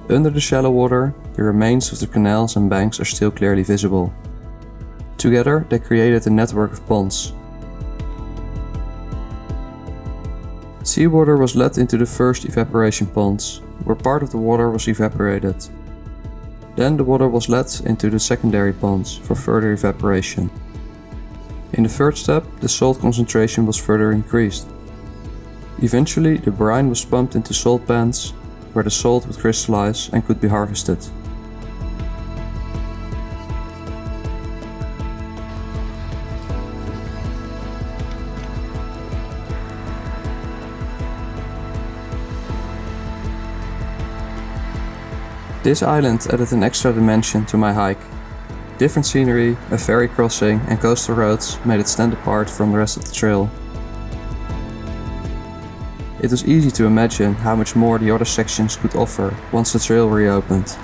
Under the shallow water, the remains of the canals and banks are still clearly visible. Together, they created a network of ponds. Seawater was let into the first evaporation ponds, where part of the water was evaporated. Then the water was let into the secondary ponds for further evaporation. In the third step, the salt concentration was further increased. Eventually, the brine was pumped into salt pans, where the salt would crystallize and could be harvested. This island added an extra dimension to my hike. Different scenery, a ferry crossing and coastal roads made it stand apart from the rest of the trail. It was easy to imagine how much more the other sections could offer once the trail reopened.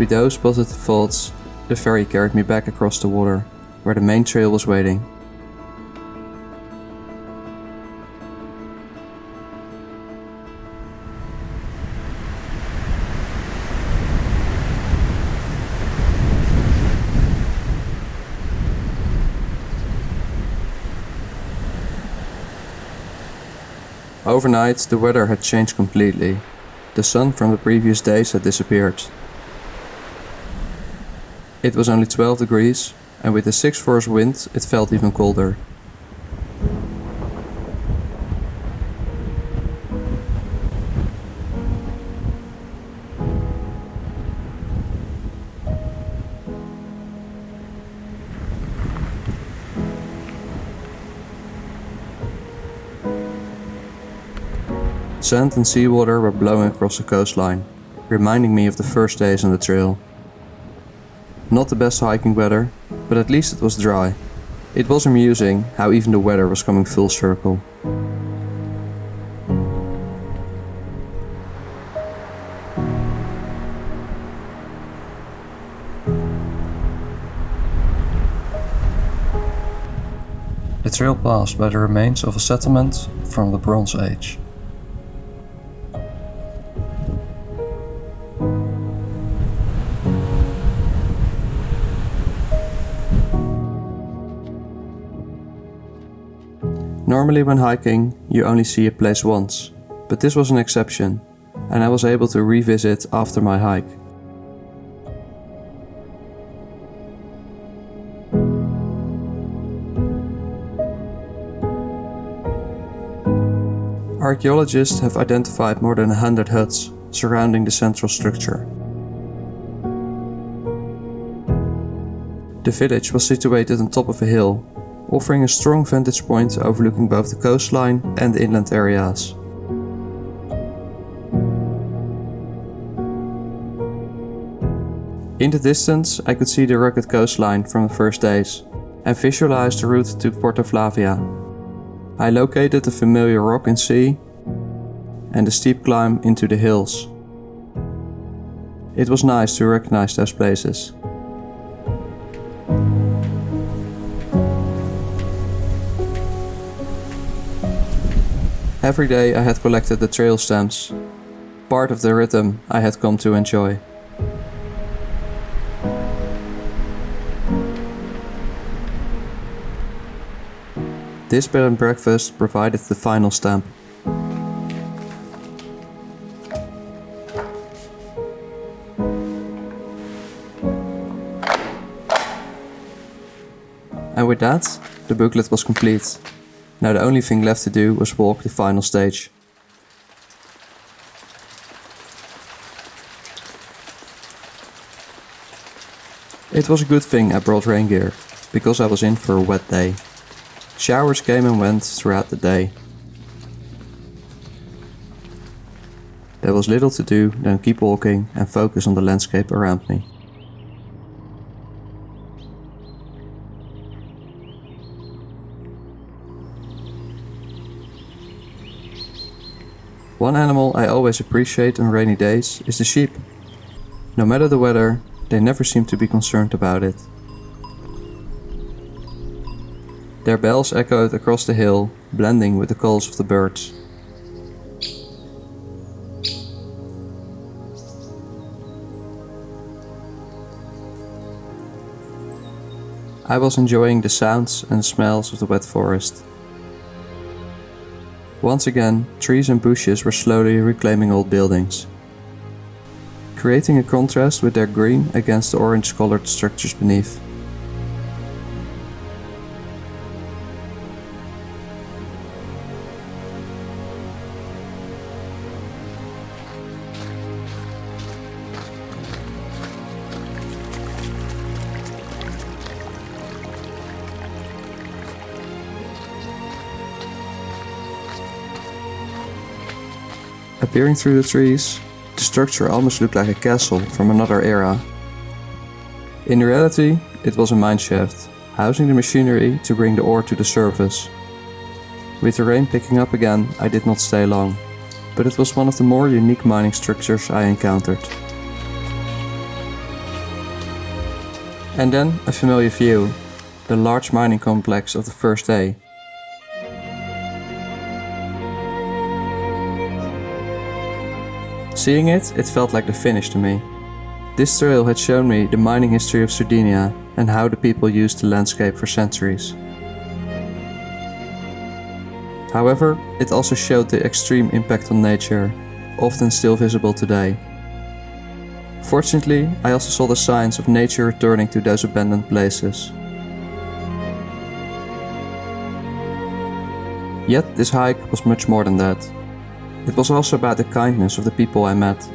With those positive thoughts, the ferry carried me back across the water, where the main trail was waiting. Overnight, the weather had changed completely. The sun from the previous days had disappeared. It was only 12 degrees, and with the 6 force wind, it felt even colder. Sand and seawater were blowing across the coastline, reminding me of the first days on the trail. Not the best hiking weather, but at least it was dry. It was amusing how even the weather was coming full circle. The trail passed by the remains of a settlement from the Bronze Age. Normally when hiking, you only see a place once, but this was an exception, and I was able to revisit after my hike. Archaeologists have identified more than 100 huts surrounding the central structure. The village was situated on top of a hill, offering a strong vantage point overlooking both the coastline and the inland areas. In the distance, I could see the rugged coastline from the first days and visualize the route to Porto Flavia. I located the familiar rock and sea and the steep climb into the hills. It was nice to recognize those places. Every day I had collected the trail stamps, part of the rhythm I had come to enjoy. This bed and breakfast provided the final stamp. And with that, the booklet was complete. Now the only thing left to do was walk the final stage. It was a good thing I brought rain gear, because I was in for a wet day. Showers came and went throughout the day. There was little to do than keep walking and focus on the landscape around me. One animal I always appreciate on rainy days is the sheep. No matter the weather, they never seem to be concerned about it. Their bells echoed across the hill, blending with the calls of the birds. I was enjoying the sounds and smells of the wet forest. Once again, trees and bushes were slowly reclaiming old buildings, creating a contrast with their green against the orange-colored structures beneath. Appearing through the trees, the structure almost looked like a castle from another era. In reality, it was a mineshaft, housing the machinery to bring the ore to the surface. With the rain picking up again, I did not stay long, but it was one of the more unique mining structures I encountered. And then a familiar view, the large mining complex of the first day. Seeing it felt like the finish to me. This trail had shown me the mining history of Sardinia and how the people used the landscape for centuries. However, it also showed the extreme impact on nature, often still visible today. Fortunately, I also saw the signs of nature returning to those abandoned places. Yet this hike was much more than that. It was also about the kindness of the people I met.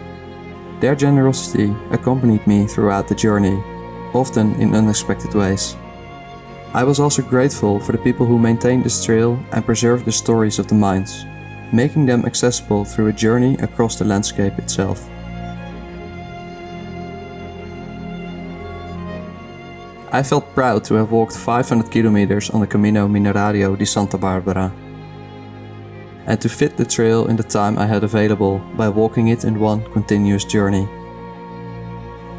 Their generosity accompanied me throughout the journey, often in unexpected ways. I was also grateful for the people who maintained this trail and preserved the stories of the mines, making them accessible through a journey across the landscape itself. I felt proud to have walked 500 kilometers on the Cammino Minerario di Santa Barbara, and to fit the trail in the time I had available by walking it in one continuous journey.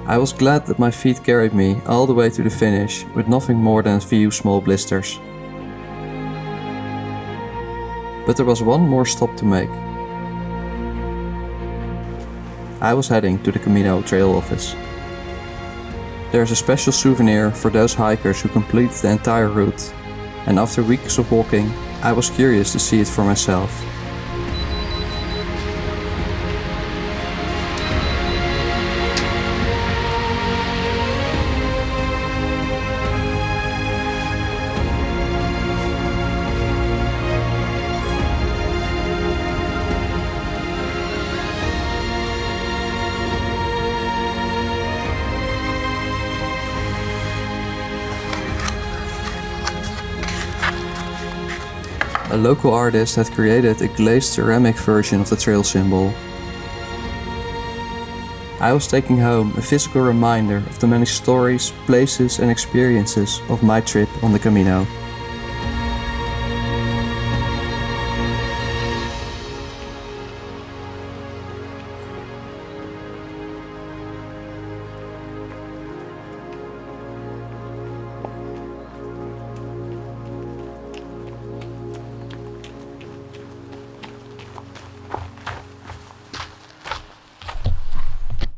I was glad that my feet carried me all the way to the finish with nothing more than a few small blisters. But there was one more stop to make. I was heading to the Cammino trail office. There's a special souvenir for those hikers who complete the entire route, and after weeks of walking, I was curious to see it for myself. A local artist had created a glazed ceramic version of the trail symbol. I was taking home a physical reminder of the many stories, places and experiences of my trip on the Cammino.